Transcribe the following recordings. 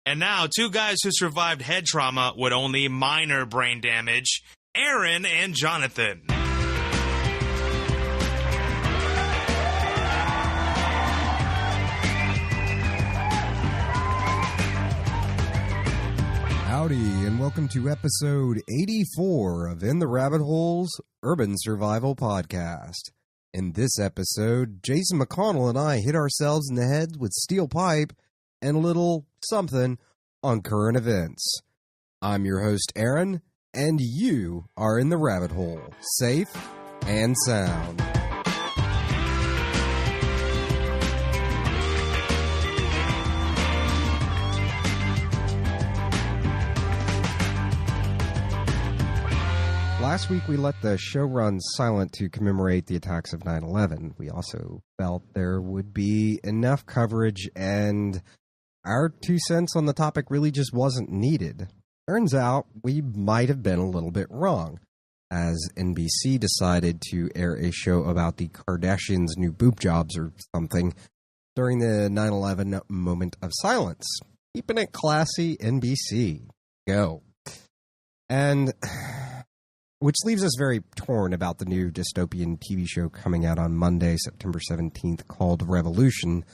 And now, two guys who survived head trauma with only minor brain damage, Aaron and Jonathan. Howdy, and welcome to episode 84 of In the Rabbit Hole's Urban Survival Podcast. In this episode, Jason McConnell and I hit ourselves in the head with steel pipe and a little something on current events. I'm your host, Aaron, and you are in the rabbit hole, safe and sound. Last week, we let the show run silent to commemorate the attacks of 9/11. We also felt there would be enough coverage, and our 2 cents on the topic really just wasn't needed. Turns out, we might have been a little bit wrong, as NBC decided to air a show about the Kardashians' new boob jobs or something during the 9/11 moment of silence. Keeping it classy, NBC. Go. And which leaves us very torn about the new dystopian TV show coming out on Monday, September 17th, called Revolution,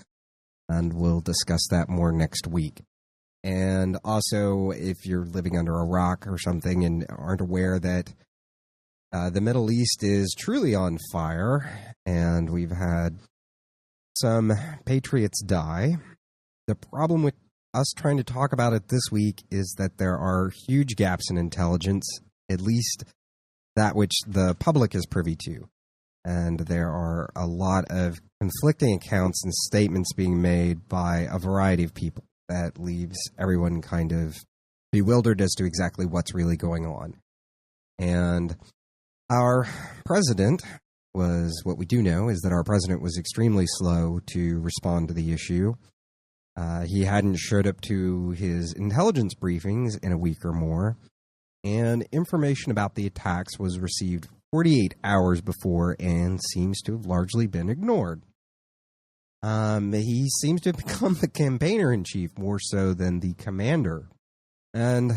and we'll discuss that more next week. And also, if you're living under a rock or something and aren't aware that the Middle East is truly on fire, and we've had some patriots die, the problem with us trying to talk about it this week is that there are huge gaps in intelligence, at least that which the public is privy to. And there are a lot of conflicting accounts and statements being made by a variety of people that leaves everyone kind of bewildered as to exactly what's really going on. And our president was, what we do know is that our president was extremely slow to respond to the issue. He hadn't showed up to his intelligence briefings in a week or more. And information about the attacks was received 48 hours before and seems to have largely been ignored. He seems to have become the campaigner-in-chief more so than the commander. And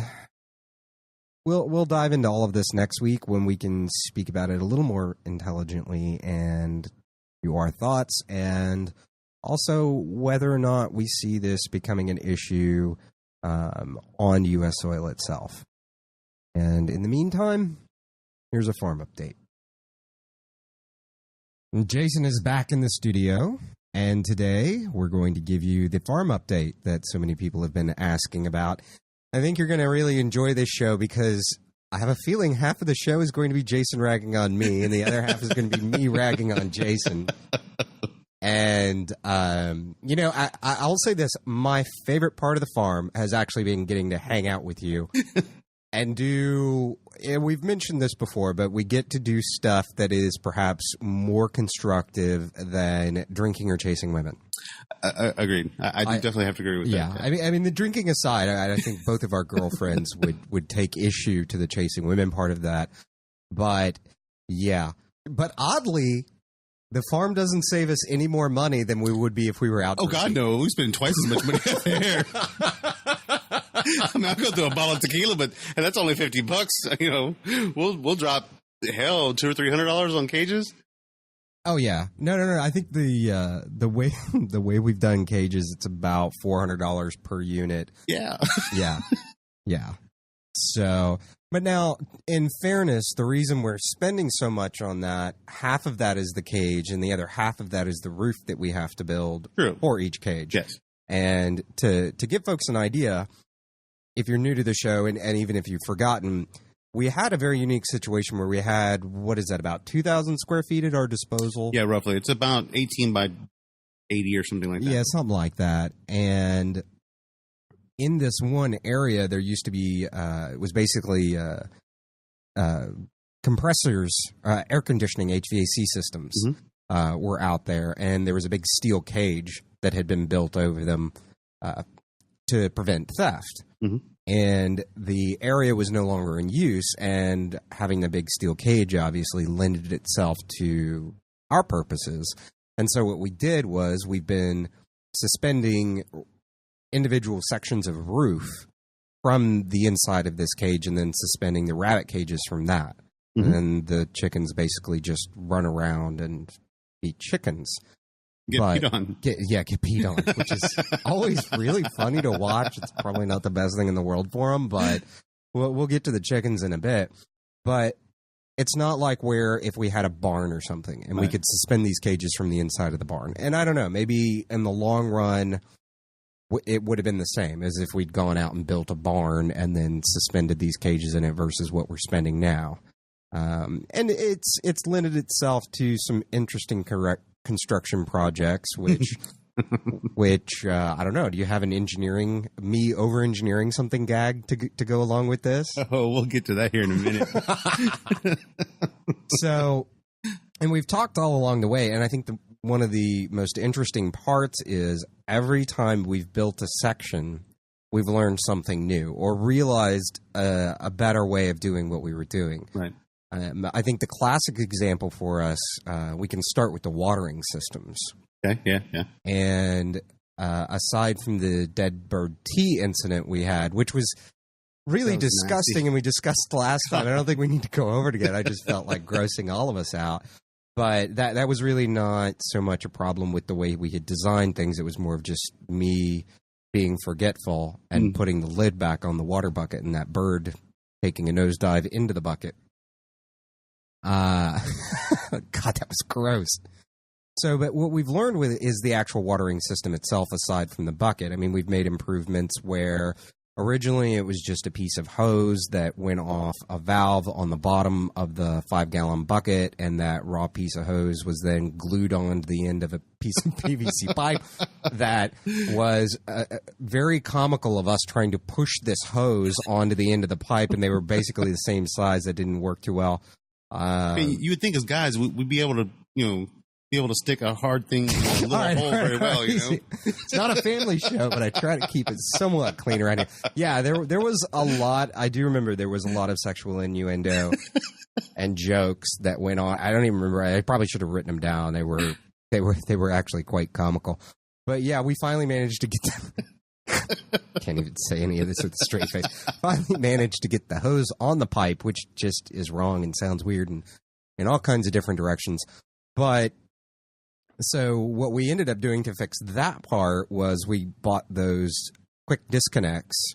we'll dive into all of this next week when we can speak about it a little more intelligently and do our thoughts, and also whether or not we see this becoming an issue on U.S. soil itself. And in the meantime, here's a farm update. Jason is back in the studio, and today we're going to give you the farm update that so many people have been asking about. I think you're going to really enjoy this show because I have a feeling half of the show is going to be Jason ragging on me, and the other half is going to be me ragging on Jason. And, I'll say this. My favorite part of the farm has actually been getting to hang out with you. And we've mentioned this before, but we get to do stuff that is perhaps more constructive than drinking or chasing women. Agreed. I definitely have to agree with that. Yeah, I mean, the drinking aside, I think both of our girlfriends would take issue to the chasing women part of that. But, yeah. But oddly, the farm doesn't save us any more money than we would be if we were out. Oh, God, no. We spend twice as much money out there. I mean, I'll go through a bottle of tequila, and that's only $50. You know, we'll drop $200 or $300 on cages. Oh yeah, no. I think the way we've done cages, it's about $400 per unit. Yeah. Yeah. So, but now, in fairness, the reason we're spending so much on that, half of that is the cage, and the other half of that is the roof that we have to build for each cage. Yes. And to give folks an idea, if you're new to the show, and even if you've forgotten, we had a very unique situation where we had, what is that, about 2,000 square feet at our disposal? Yeah, roughly. It's about 18 by 80 or something like that. Yeah, something like that. And in this one area, there used to be, it was basically compressors, air conditioning, HVAC systems were out there. And there was a big steel cage that had been built over them to prevent theft. Mm-hmm. And the area was no longer in use, and having the big steel cage obviously lended itself to our purposes. And so what we did was we've been suspending individual sections of roof from the inside of this cage and then suspending the rabbit cages from that. Mm-hmm. And the chickens basically just run around and be chickens. Get peed on. Get peed on, which is always really funny to watch. It's probably not the best thing in the world for them, but we'll get to the chickens in a bit. But it's not like where if we had a barn or something and we could suspend these cages from the inside of the barn. And I don't know, maybe in the long run, it would have been the same as if we'd gone out and built a barn and then suspended these cages in it versus what we're spending now. And it's lended itself to some interesting construction projects, which I don't know. Do you have an over engineering something gag to go along with this? Oh, we'll get to that here in a minute. So, and we've talked all along the way, and I think one of the most interesting parts is every time we've built a section, we've learned something new or realized a better way of doing what we were doing. Right. I think the classic example for us, we can start with the watering systems. Okay, yeah. And aside from the dead bird tea incident we had, which was really disgusting, nasty. And we discussed last time. I don't think we need to go over it again. I just felt like grossing all of us out. But that was really not so much a problem with the way we had designed things. It was more of just me being forgetful and putting the lid back on the water bucket and that bird taking a nosedive into the bucket. God, that was gross. So, but what we've learned with it is the actual watering system itself, aside from the bucket. I mean, we've made improvements where originally it was just a piece of hose that went off a valve on the bottom of the 5-gallon bucket, and that raw piece of hose was then glued onto the end of a piece of PVC pipe. That was very comical of us trying to push this hose onto the end of the pipe, and they were basically the same size. That didn't work too well. You would think as guys we'd be able to, be able to stick a hard thing in a little hole very well, It's not a family show, but I try to keep it somewhat clean around here. Yeah, there was a lot. I do remember there was a lot of sexual innuendo and jokes that went on. I don't even remember. I probably should have written them down. They were actually quite comical. But yeah, we finally managed to get them. Can't even say any of this with a straight face. Finally managed to get the hose on the pipe, which just is wrong and sounds weird and in all kinds of different directions. But so what we ended up doing to fix that part was we bought those quick disconnects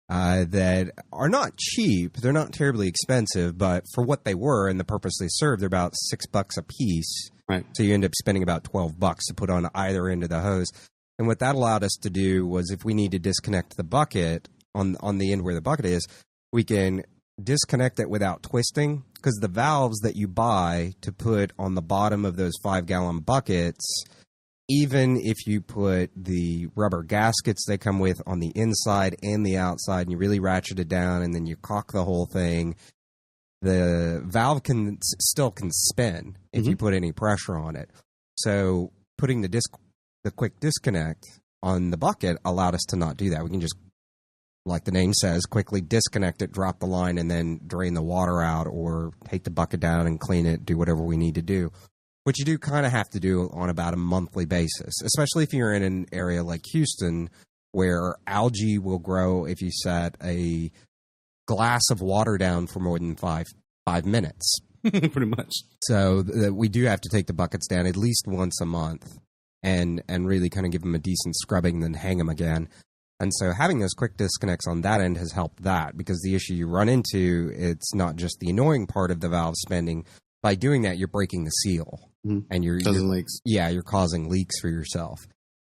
that are not cheap. They're not terribly expensive, but for what they were and the purpose they served, they're about $6 a piece. Right. So you end up spending about $12 to put on either end of the hose. And what that allowed us to do was if we need to disconnect the bucket on the end where the bucket is, we can disconnect it without twisting, because the valves that you buy to put on the bottom of those 5-gallon buckets, even if you put the rubber gaskets they come with on the inside and the outside and you really ratchet it down and then you caulk the whole thing, the valve still can spin if you put any pressure on it. So putting the quick disconnect on the bucket allowed us to not do that. We can just, like the name says, quickly disconnect it, drop the line, and then drain the water out or take the bucket down and clean it, do whatever we need to do, which you do kind of have to do on about a monthly basis, especially if you're in an area like Houston where algae will grow if you set a glass of water down for more than five minutes. Pretty much. So we do have to take the buckets down at least once a month and really kind of give them a decent scrubbing, then hang them again. And so having those quick disconnects on that end has helped that, because the issue you run into, it's not just the annoying part of the valve spending. By doing that, you're breaking the seal. And you're causing leaks. Yeah, you're causing leaks for yourself.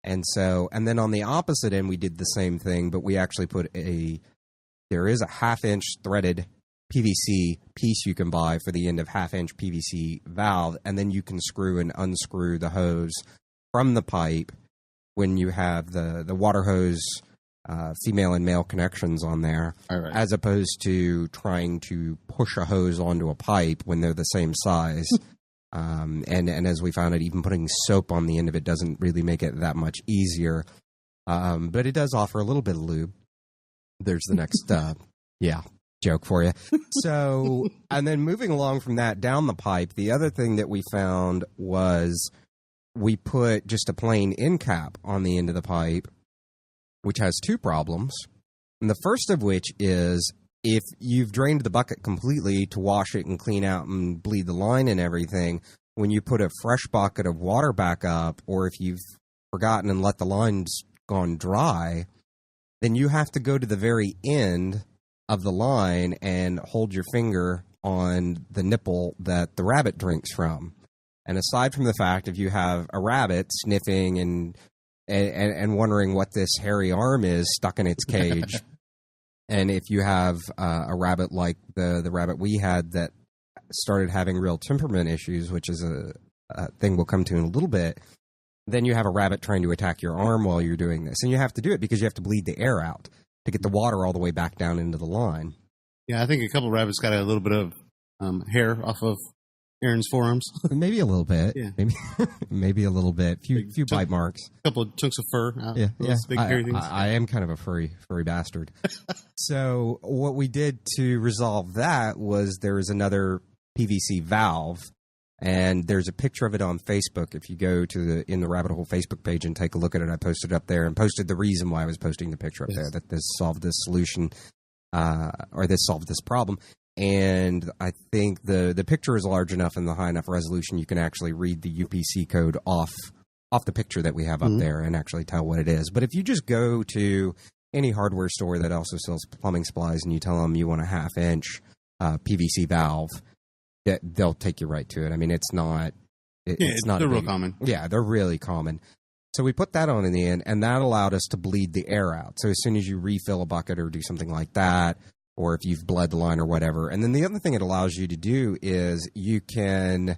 And then on the opposite end, we did the same thing, but we actually put there is a 1/2-inch threaded PVC piece you can buy for the end of 1/2-inch PVC valve, and then you can screw and unscrew the hose from the pipe when you have the water hose female and male connections on there, as opposed to trying to push a hose onto a pipe when they're the same size. And as we found out, even putting soap on the end of it doesn't really make it that much easier. But it does offer a little bit of lube. There's the next, joke for you. So, and then moving along from that down the pipe, the other thing that we found was we put just a plain end cap on the end of the pipe which has two problems. And the first of which is if you've drained the bucket completely to wash it and clean out and bleed the line and everything, when you put a fresh bucket of water back up, or if you've forgotten and let the lines gone dry, then you have to go to the very end of the line and hold your finger on the nipple that the rabbit drinks from. And aside from the fact, if you have a rabbit sniffing and wondering what this hairy arm is stuck in its cage, and if you have a rabbit like the rabbit we had that started having real temperament issues, which is a thing we'll come to in a little bit, then you have a rabbit trying to attack your arm while you're doing this. And you have to do it because you have to bleed the air out to get the water all the way back down into the line. Yeah, I think a couple of rabbits got a little bit of hair off of Aaron's forearms. Maybe a little bit. Yeah. Maybe a little bit. Few bite marks. A couple of chunks of fur. Yeah. Big hairy things. I am kind of a furry bastard. So what we did to resolve that was there was another PVC valve, and there's a picture of it on Facebook. If you go to in the Rabbit Hole Facebook page and take a look at it, I posted up there and posted the reason why I was posting the picture up there, that this solved this solution, or this solved this problem. And I think the picture is large enough and the high enough resolution you can actually read the UPC code off the picture that we have up there and actually tell what it is. But if you just go to any hardware store that also sells plumbing supplies and you tell them you want a 1/2 inch PVC valve, they'll take you right to it. I mean, it's not. It's not. They're real common. Yeah, they're really common. So we put that on in the end, and that allowed us to bleed the air out. So as soon as you refill a bucket or do something like that, or if you've bled the line or whatever. And then the other thing it allows you to do is you can,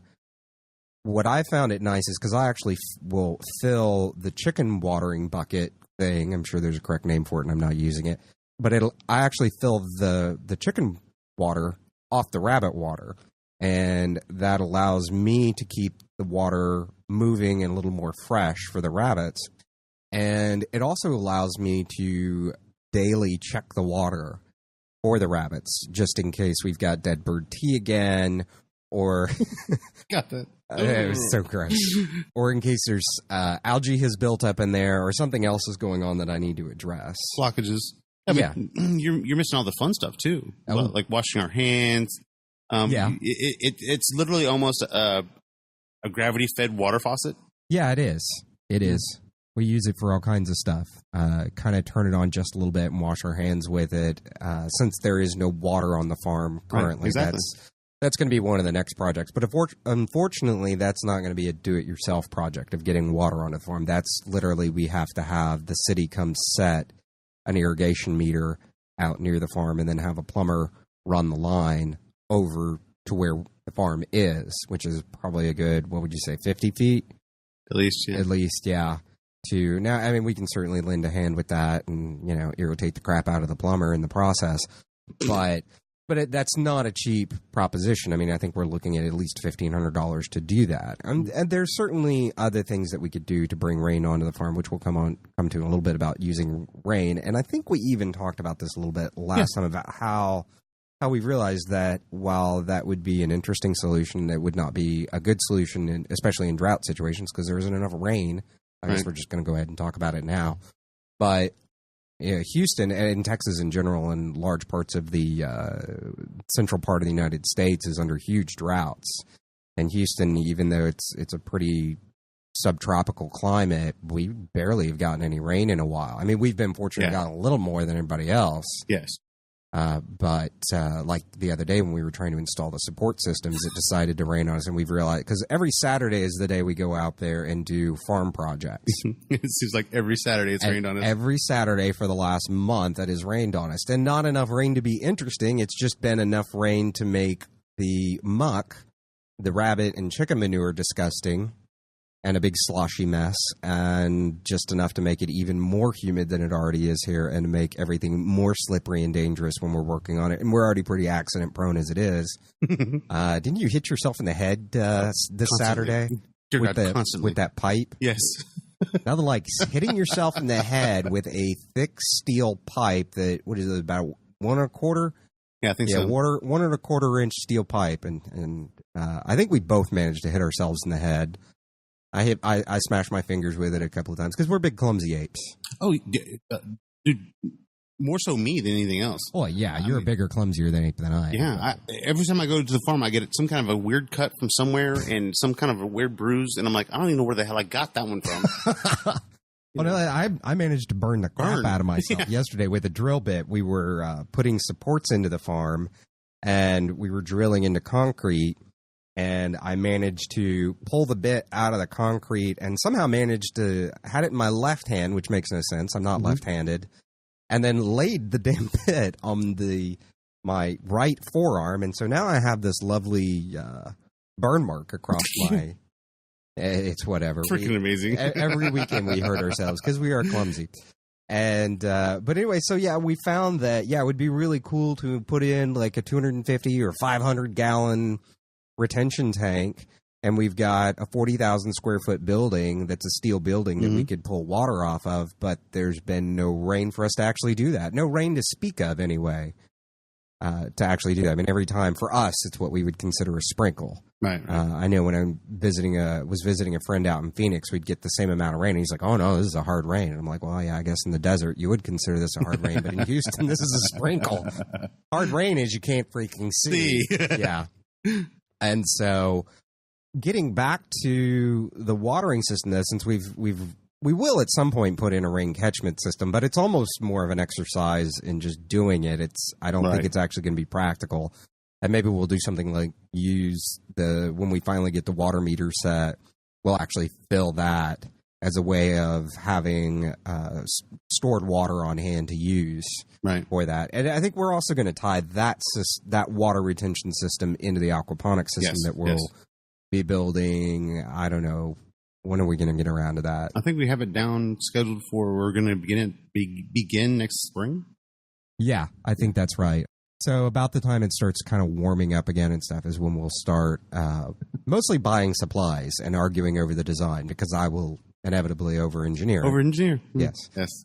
what I found it nice is because I actually will fill the chicken watering bucket thing. I'm sure there's a correct name for it and I'm not using it. But I actually fill the chicken water off the rabbit water. And that allows me to keep the water moving and a little more fresh for the rabbits. And it also allows me to daily check the water for the rabbits, just in case we've got dead bird tea again, or got that. It was so gross. Or in case there's algae has built up in there, or something else is going on that I need to address. Blockages. Yeah. You're missing all the fun stuff too, like washing our hands. It's literally almost a gravity fed water faucet. Yeah, it is. It is. We use it for all kinds of stuff. Kind of turn it on just a little bit and wash our hands with it. Since there is no water on the farm currently, right, exactly. That's going to be one of the next projects. But unfortunately, that's not going to be a do-it-yourself project of getting water on the farm. That's literally we have to have the city come set an irrigation meter out near the farm and then have a plumber run the line over to where the farm is, which is probably a good, what would you say, 50 feet? At least, yeah. At least, yeah. Now, I mean, we can certainly lend a hand with that and, irritate the crap out of the plumber in the process. But that's not a cheap proposition. I mean, I think we're looking at least $1,500 to do that. And there's certainly other things that we could do to bring rain onto the farm, which we'll come to in a little bit about using rain. And I think we even talked about this a little bit last time about how we realized that while that would be an interesting solution, it would not be a good solution, especially in drought situations because there isn't enough rain. I guess we're just going to go ahead and talk about it now. But Houston and Texas in general and large parts of the central part of the United States is under huge droughts. And Houston, even though it's a pretty subtropical climate, we barely have gotten any rain in a while. I mean, we've been fortunate to gotten a little more than everybody else. Yes. But like the other day when we were trying to install the support systems, it decided to rain on us, and we've realized because every Saturday is the day we go out there and do farm projects. It seems like every Saturday it's rained on us. Every Saturday for the last month it has rained on us, and not enough rain to be interesting. It's just been enough rain to make the muck, the rabbit and chicken manure, disgusting. And a big sloshy mess, and just enough to make it even more humid than it already is here, and to make everything more slippery and dangerous when we're working on it. And we're already pretty accident prone as it is. Didn't you hit yourself in the head this Saturday with that pipe? Yes. Nothing like hitting yourself in the head with a thick steel pipe that, what is it, about 1 1/4? Yeah, I think so. 1 1/4 inch steel pipe, and I think we both managed to hit ourselves in the head. I smashed my fingers with it a couple of times because we're big clumsy apes. Oh, dude, more so me than anything else. Oh yeah, you're a bigger, clumsier ape than I am. Yeah, every time I go to the farm, I get some kind of a weird cut from somewhere and some kind of a weird bruise, and I'm like, I don't even know where the hell I got that one from. Well, no, I managed to burn the crap out of myself yesterday with a drill bit. We were putting supports into the farm, and we were drilling into concrete, and I managed to pull the bit out of the concrete and somehow managed to had it in my left hand, which makes no sense. I'm not left-handed, and then laid the damn bit on my right forearm, and so now I have this lovely burn mark across my. It's whatever. Freaking amazing. Every weekend we hurt ourselves because we are clumsy. And, but anyway, so yeah, we found that, it would be really cool to put in like a 250 or 500 gallon retention tank. And we've got a 40,000 square foot building that's a steel building that we could pull water off of. But there's been no rain for us to actually do that. No rain to speak of anyway, to actually do that. I mean, every time for us, it's what we would consider a sprinkle. Right. I know when I'm was visiting a friend out in Phoenix, we'd get the same amount of rain. And he's like, "Oh no, this is a hard rain." And I'm like, "Well, yeah, I guess in the desert you would consider this a hard rain, but in Houston this is a sprinkle. Hard rain is you can't freaking see." Yeah. And so, getting back to the watering system, though, since we will at some point put in a rain catchment system, but it's almost more of an exercise in just doing it. I don't think it's actually going to be practical. And maybe we'll do something like when we finally get the water meter set, we'll actually fill that as a way of having stored water on hand to use for that. And I think we're also going to tie that water retention system into the aquaponic system that we'll be building. I don't know. When are we going to get around to that? I think we have it down scheduled for we're going to begin next spring. Yeah, I think that's right. So about the time it starts kind of warming up again and stuff is when we'll start mostly buying supplies and arguing over the design because I will inevitably over-engineer it. Over-engineer? Yes.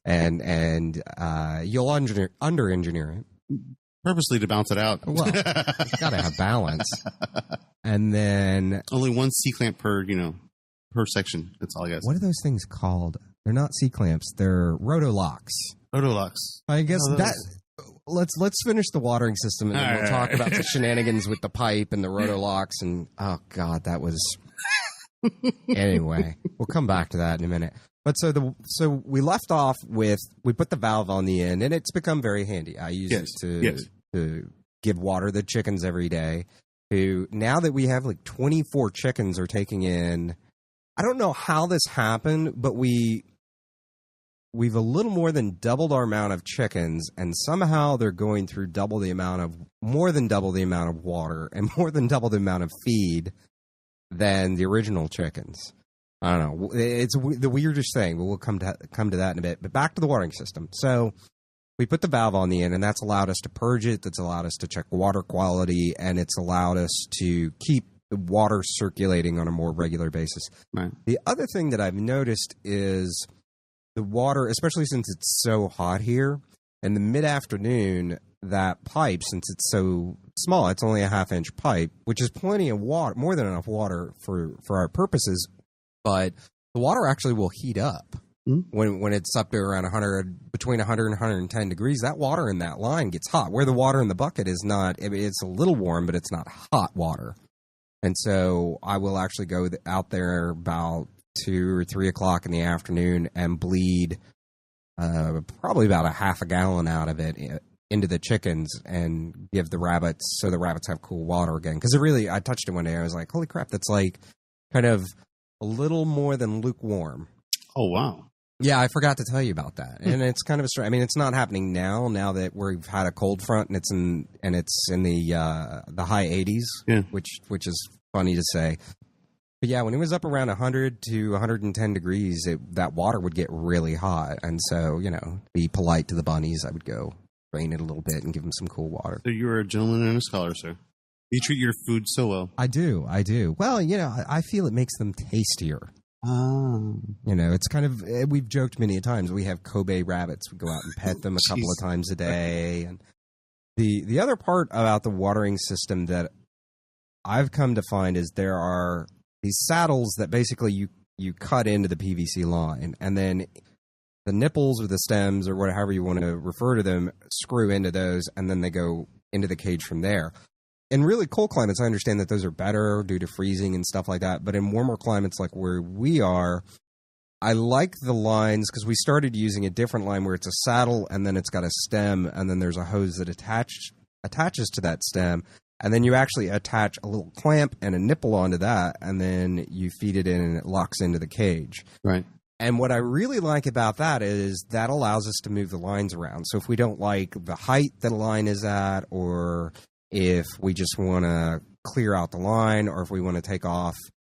And you'll under-engineer it. Purposely to bounce it out. Well, you got to have balance. And then... Only one C-clamp per section. That's all I got. What are those things called? They're not C-clamps. They're rotolocks. Rotolocks. I guess that... Let's finish the watering system, and then we'll talk about the shenanigans with the pipe and the rotolocks. And oh god, that was anyway. We'll come back to that in a minute. But so we left off with we put the valve on the end, and it's become very handy. I use it to give water to the chickens every day. Now that we have like 24 chickens are taking in. I don't know how this happened, but we've a little more than doubled our amount of chickens, and somehow they're going through more than double the amount of water and more than double the amount of feed than the original chickens. I don't know. It's the weirdest thing, but we'll come to that in a bit. But back to the watering system. So we put the valve on the end, and that's allowed us to purge it. That's allowed us to check water quality, and it's allowed us to keep the water circulating on a more regular basis. Right. The other thing that I've noticed is the water, especially since it's so hot here, in the mid-afternoon, that pipe, since it's so small, it's only a half-inch pipe, which is plenty of water, more than enough water for our purposes, but the water actually will heat up. When it's up to around between 100 and 110 degrees, that water in that line gets hot, where the water in the bucket is not, it's a little warm, but it's not hot water. And so I will actually go out there about 2 or 3 o'clock in the afternoon and bleed probably about a half a gallon out of it into the chickens and give the rabbits so the rabbits have cool water again. Because I touched it one day. I was like, holy crap, that's like kind of a little more than lukewarm. Oh, wow. Yeah, I forgot to tell you about that. And it's kind of a strange. I mean, it's not happening now that we've had a cold front and it's in the high 80s, which is funny to say. But yeah, when it was up around 100 to 110 degrees, that water would get really hot. And so, to be polite to the bunnies, I would go drain it a little bit and give them some cool water. So you're a gentleman and a scholar, sir. You treat your food so well. I do. Well, I feel it makes them tastier. It's kind of, we've joked many times, we have Kobe rabbits. We go out and pet them a couple of times a day. And the other part about the watering system that I've come to find is there are these saddles that basically you cut into the PVC line, and then the nipples or the stems or whatever you want to refer to them screw into those, and then they go into the cage from there. In really cold climates, I understand that those are better due to freezing and stuff like that. But in warmer climates like where we are, I like the lines because we started using a different line where it's a saddle and then it's got a stem and then there's a hose that attaches to that stem. And then you actually attach a little clamp and a nipple onto that, and then you feed it in and it locks into the cage. Right. And what I really like about that is that allows us to move the lines around. So if we don't like the height that a line is at, or if we just want to clear out the line, or if we want to take off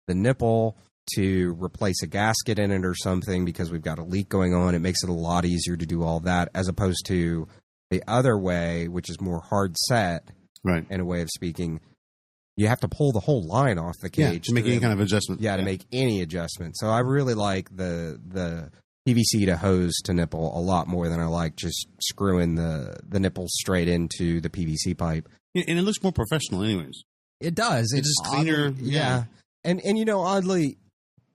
the nipple to replace a gasket in it or something because we've got a leak going on, it makes it a lot easier to do all that as opposed to the other way, which is more hard set, right? In a way of speaking. You have to pull the whole line off the cage to make any kind of adjustment. Yeah, to make any adjustment. So I really like the PVC to hose to nipple a lot more than I like just screwing the nipples straight into the PVC pipe. And it looks more professional anyways. It does. It's just cleaner. Yeah. And you know, oddly,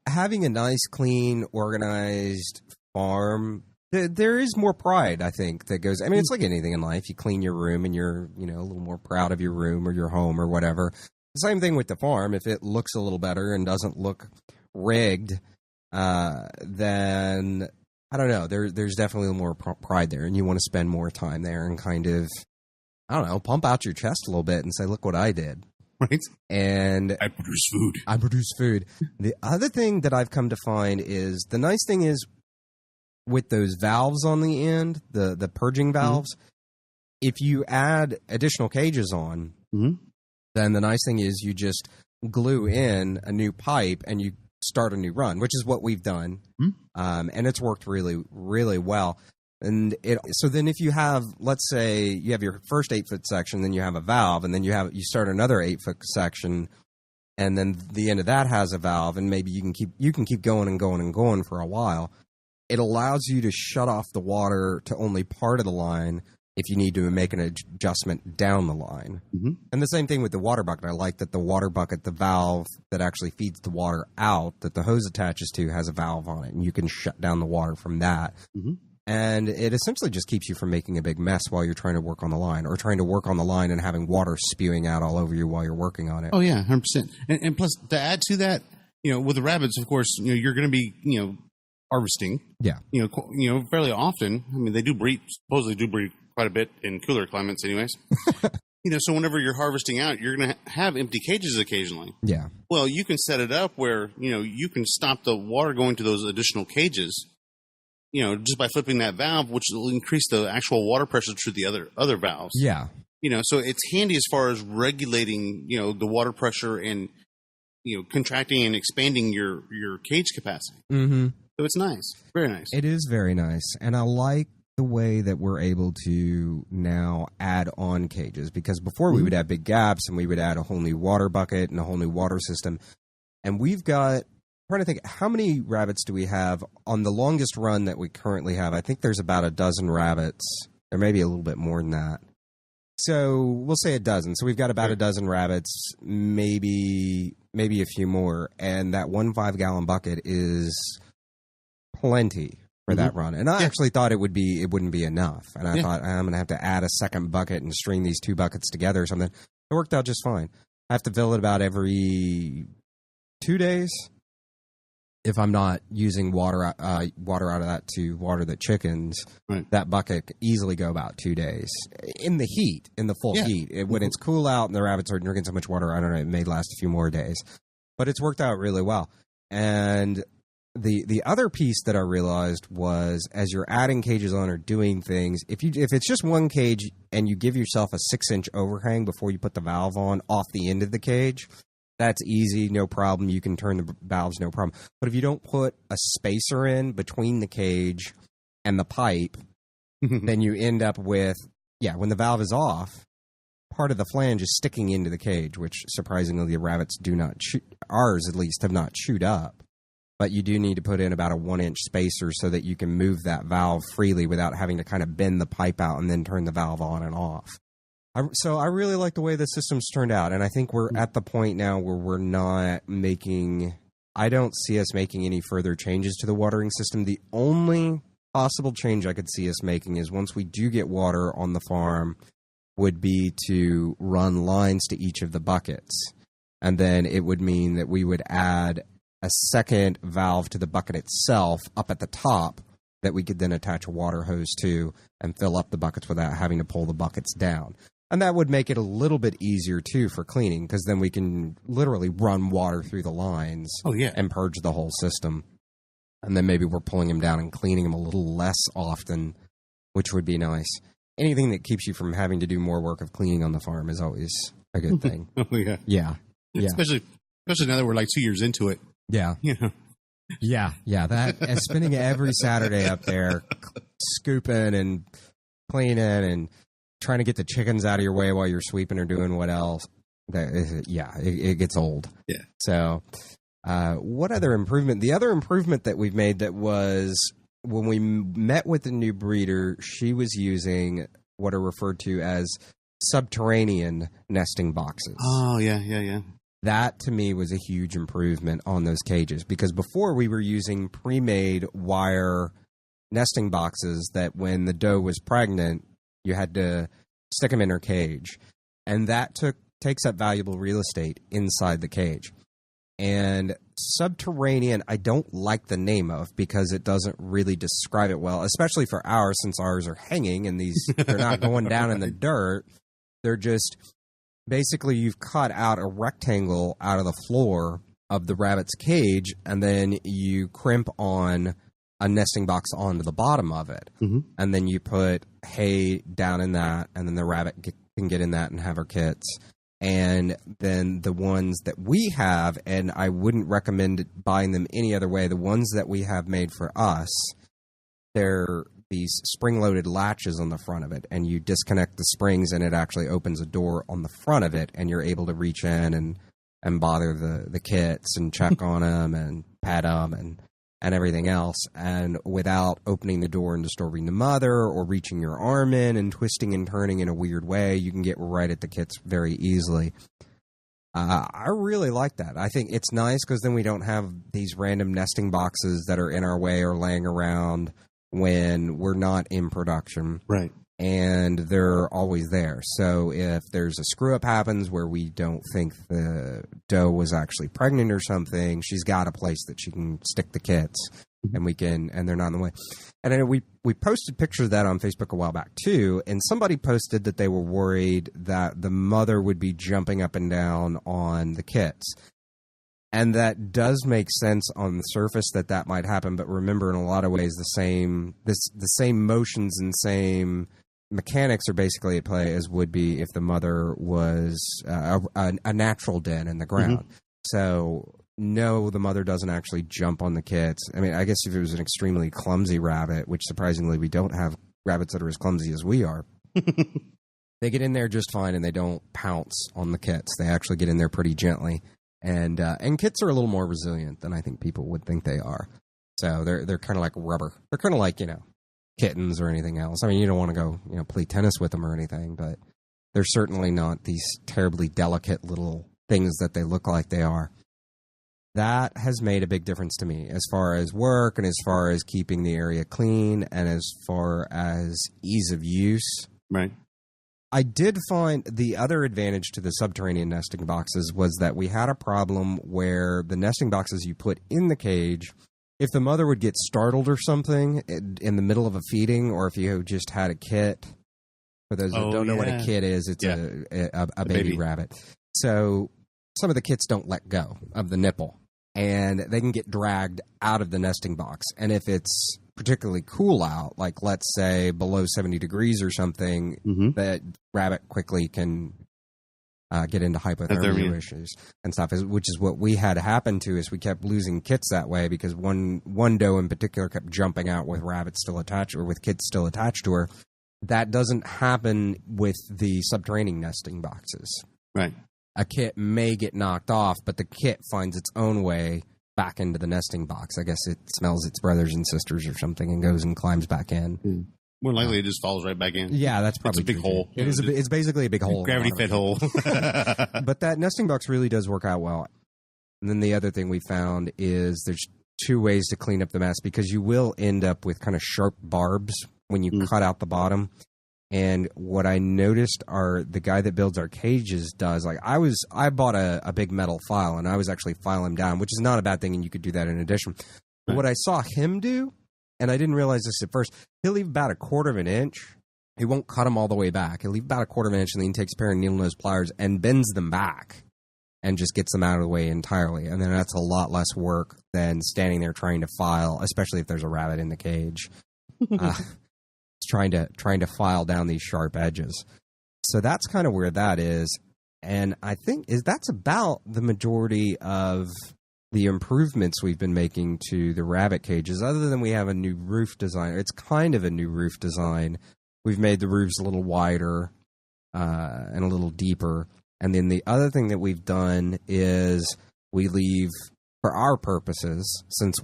having a nice, clean, organized farm, there is more pride, I think, that goes. I mean, it's like anything in life. You clean your room and you're, you know, a little more proud of your room or your home or whatever. The same thing with the farm. If it looks a little better and doesn't look rigged, then I don't know. There's definitely more pride there, and you want to spend more time there and kind of, I don't know, pump out your chest a little bit and say, look what I did. Right. And I produce food. The other thing that I've come to find is the nice thing is with those valves on the end, the purging valves, if you add additional cages on, then the nice thing is you just glue in a new pipe and you start a new run, which is what we've done. And it's worked really, really well. And so then if you have, let's say you have your first 8-foot section, then you have a valve, and then you start another 8-foot section, and then the end of that has a valve, and maybe you can keep going and going and going for a while. It allows you to shut off the water to only part of the line if you need to make an adjustment down the line. And the same thing with the water bucket. I like that the water bucket, the valve that actually feeds the water out, that the hose attaches to, has a valve on it, and you can shut down the water from that. And it essentially just keeps you from making a big mess while you're trying to work on the line, or trying to work on the line and having water spewing out all over you while you're working on it. Oh, yeah, 100%. And plus, to add to that, you know, with the rabbits, of course, you know, you're going to be, you know, harvesting. Yeah. You know, fairly often. I mean, they supposedly do breed quite a bit in cooler climates anyways. You know, so whenever you're harvesting out, you're going to have empty cages occasionally. Yeah. Well, you can set it up where, you know, you can stop the water going to those additional cages, you know, just by flipping that valve, which will increase the actual water pressure through the other valves. Yeah. You know, so it's handy as far as regulating, you know, the water pressure and, you know, contracting and expanding your cage capacity. So it's nice. Very nice. It is very nice. And I like the way that we're able to now add on cages, because before we would have big gaps and we would add a whole new water bucket and a whole new water system. And we've got, I'm trying to think, how many rabbits do we have on the longest run that we currently have? I think there's about a dozen rabbits. There may be a little bit more than that. So we'll say a dozen. So we've got about a dozen rabbits, maybe a few more. And that 1 5-gallon bucket is plenty for that run. And I actually thought it wouldn't be enough. And I thought I'm going to have to add a second bucket and string these two buckets together or something. It worked out just fine. I have to fill it about every 2 days. If I'm not using water out of that to water the chickens, that bucket could easily go about 2 days in the heat, in the full heat. When it's cool out and the rabbits are drinking so much water, I don't know, it may last a few more days. But it's worked out really well. And the other piece that I realized was, as you're adding cages on or doing things, if it's just one cage and you give yourself a 6-inch overhang before you put the valve on off the end of the cage, that's easy, no problem. You can turn the valves, no problem. But if you don't put a spacer in between the cage and the pipe, then you end up with, when the valve is off, part of the flange is sticking into the cage, which surprisingly the rabbits do not chew, ours at least have not chewed up. But you do need to put in about a 1-inch spacer so that you can move that valve freely without having to kind of bend the pipe out and then turn the valve on and off. So I really like the way the system's turned out, and I think we're at the point now where we're not making I don't see us making any further changes to the watering system. The only possible change I could see us making is once we do get water on the farm would be to run lines to each of the buckets. And then it would mean that we would add a second valve to the bucket itself up at the top that we could then attach a water hose to and fill up the buckets without having to pull the buckets down. And that would make it a little bit easier, too, for cleaning, because then we can literally run water through the lines and purge the whole system. And then maybe we're pulling them down and cleaning them a little less often, which would be nice. Anything that keeps you from having to do more work of cleaning on the farm is always a good thing. Yeah. Especially now that we're like 2 years into it. Yeah. That spending every Saturday up there scooping and cleaning and trying to get the chickens out of your way while you're sweeping or doing what else. It gets old. Yeah. So, what other improvement? The other improvement that we've made that was when we met with the new breeder, she was using what are referred to as subterranean nesting boxes. Oh, yeah. That, to me, was a huge improvement on those cages, because before we were using pre-made wire nesting boxes that when the doe was pregnant, you had to stick them in her cage. And that takes up valuable real estate inside the cage. And subterranean, I don't like the name of, because it doesn't really describe it well, especially for ours, since ours are hanging and they're not going down in the dirt. They're just... Basically, you've cut out a rectangle out of the floor of the rabbit's cage, and then you crimp on a nesting box onto the bottom of it. Mm-hmm. And then you put hay down in that, and then the rabbit can get in that and have her kits. And then the ones that we have, and I wouldn't recommend buying them any other way, the ones that we have made for us, they're these spring-loaded latches on the front of it, and you disconnect the springs, and it actually opens a door on the front of it, and you're able to reach in and bother the kits and check on them and pet them and everything else, and without opening the door and disturbing the mother or reaching your arm in and twisting and turning in a weird way. You can get right at the kits very easily. I really like that. I think it's nice because then we don't have these random nesting boxes that are in our way or laying around when we're not in production. Right. And they're always there. So if there's a screw up happens where we don't think the doe was actually pregnant or something, she's got a place that she can stick the kits, and they're not in the way. And I know we posted pictures of that on Facebook a while back too, and somebody posted that they were worried that the mother would be jumping up and down on the kits. And that does make sense on the surface that might happen, but remember, in a lot of ways, the same motions and same mechanics are basically at play as would be if the mother was a natural den in the ground. Mm-hmm. So, no, the mother doesn't actually jump on the kits. I mean, I guess if it was an extremely clumsy rabbit, which surprisingly we don't have rabbits that are as clumsy as we are, they get in there just fine and they don't pounce on the kits. They actually get in there pretty gently. And kits are a little more resilient than I think people would think they are. So they're kind of like rubber. They're kind of like, kittens or anything else. I mean, you don't want to go, play tennis with them or anything, but they're certainly not these terribly delicate little things that they look like they are. That has made a big difference to me as far as work and as far as keeping the area clean and as far as ease of use. Right. I did find the other advantage to the subterranean nesting boxes was that we had a problem where the nesting boxes you put in the cage, if the mother would get startled or something in the middle of a feeding, or if you just had a kit, for those that don't know what a kit is, it's a baby rabbit. So some of the kits don't let go of the nipple, and they can get dragged out of the nesting box. And if it's particularly cool out, like let's say below 70 degrees or something, that rabbit quickly can get into hypothermia issues and stuff, which is what we had happen to us. We kept losing kits that way because one doe in particular kept jumping out with rabbits still attached or with kits still attached to her. That doesn't happen with the subterranean nesting boxes. Right. A kit may get knocked off, but the kit finds its own way back into the nesting box. I guess it smells its brothers and sisters or something and goes and climbs back in. More likely, it just falls right back in. Yeah, that's probably it's a big hole. It is. It's basically a big hole. Gravity fed hole. But that nesting box really does work out well. And then the other thing we found is there's two ways to clean up the mess, because you will end up with kind of sharp barbs when you cut out the bottom. And what I noticed are the guy that builds our cages does, like I bought a big metal file, and I was actually filing down, which is not a bad thing, and you could do that in addition. But what I saw him do, and I didn't realize this at first, he'll leave about a quarter of an inch. He won't cut them all the way back. He'll leave about a quarter of an inch, and then he takes a pair of needle nose pliers and bends them back and just gets them out of the way entirely. And then that's a lot less work than standing there trying to file, especially if there's a rabbit in the cage. Trying to file down these sharp edges. So that's kind of where that is. And I think that's about the majority of the improvements we've been making to the rabbit cages, other than we have a new roof design. It's kind of a new roof design. We've made the roofs a little wider and a little deeper. And then the other thing that we've done is we leave, for our purposes, since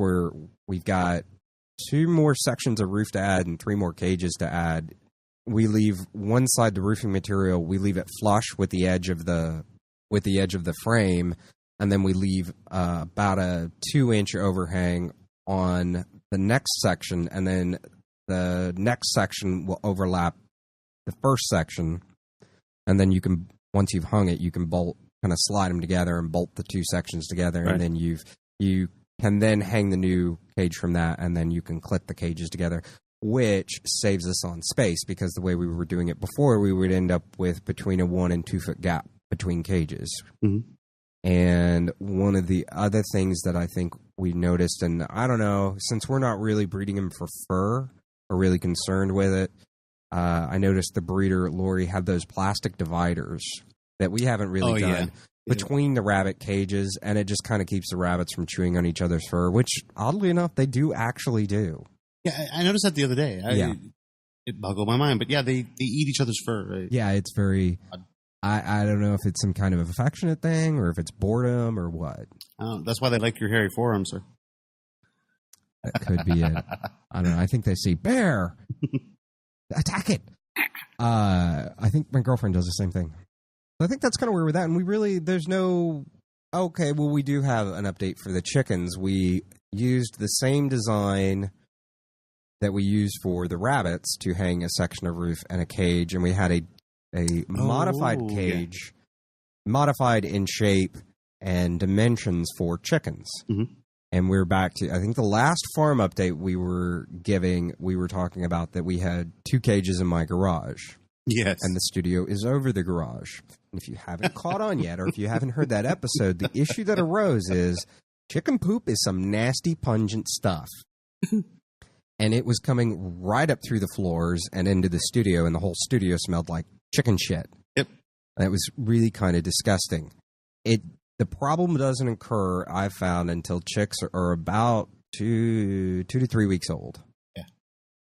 we've got 2 more sections of roof to add and 3 more cages to add, we leave one side, the roofing material, we leave it flush with the edge of the frame, and then we leave about a 2-inch overhang on the next section, and then the next section will overlap the first section, and then you can, once you've hung it, you can kind of slide them together and bolt the 2 sections together, right. And then you can then hang the new cage from that, and then you can clip the cages together, which saves us on space, because the way we were doing it before, we would end up with between a 1 and 2 foot gap between cages. Mm-hmm. And one of the other things that I think we noticed, and I don't know, since we're not really breeding them for fur or really concerned with it, I noticed the breeder, Lori, had those plastic dividers that we haven't really done between the rabbit cages, and it just kind of keeps the rabbits from chewing on each other's fur, which, oddly enough, they do actually do. Yeah, I noticed that the other day. It boggled my mind, but yeah, they eat each other's fur. Right? Yeah, it's very... I don't know if it's some kind of affectionate thing or if it's boredom or what. That's why they like your hairy forearm, sir. That could be it. I don't know. I think they see bear. Attack it. I think my girlfriend does the same thing. I think that's kind of where we're at. And there's no... Okay, well, we do have an update for the chickens. We used the same design that we used for the rabbits to hang a section of roof and a cage, and we had a modified cage, modified in shape and dimensions for chickens. Mm-hmm. And we're back to, I think the last farm update we were giving, we were talking about that we had 2 cages in my garage. Yes. And the studio is over the garage. And if you haven't caught on yet, or if you haven't heard that episode, the issue that arose is chicken poop is some nasty, pungent stuff. And it was coming right up through the floors and into the studio, and the whole studio smelled like chicken shit. Yep. And it was really kind of disgusting. The problem doesn't occur, I've found, until chicks are about 2 to 3 weeks old. Yeah.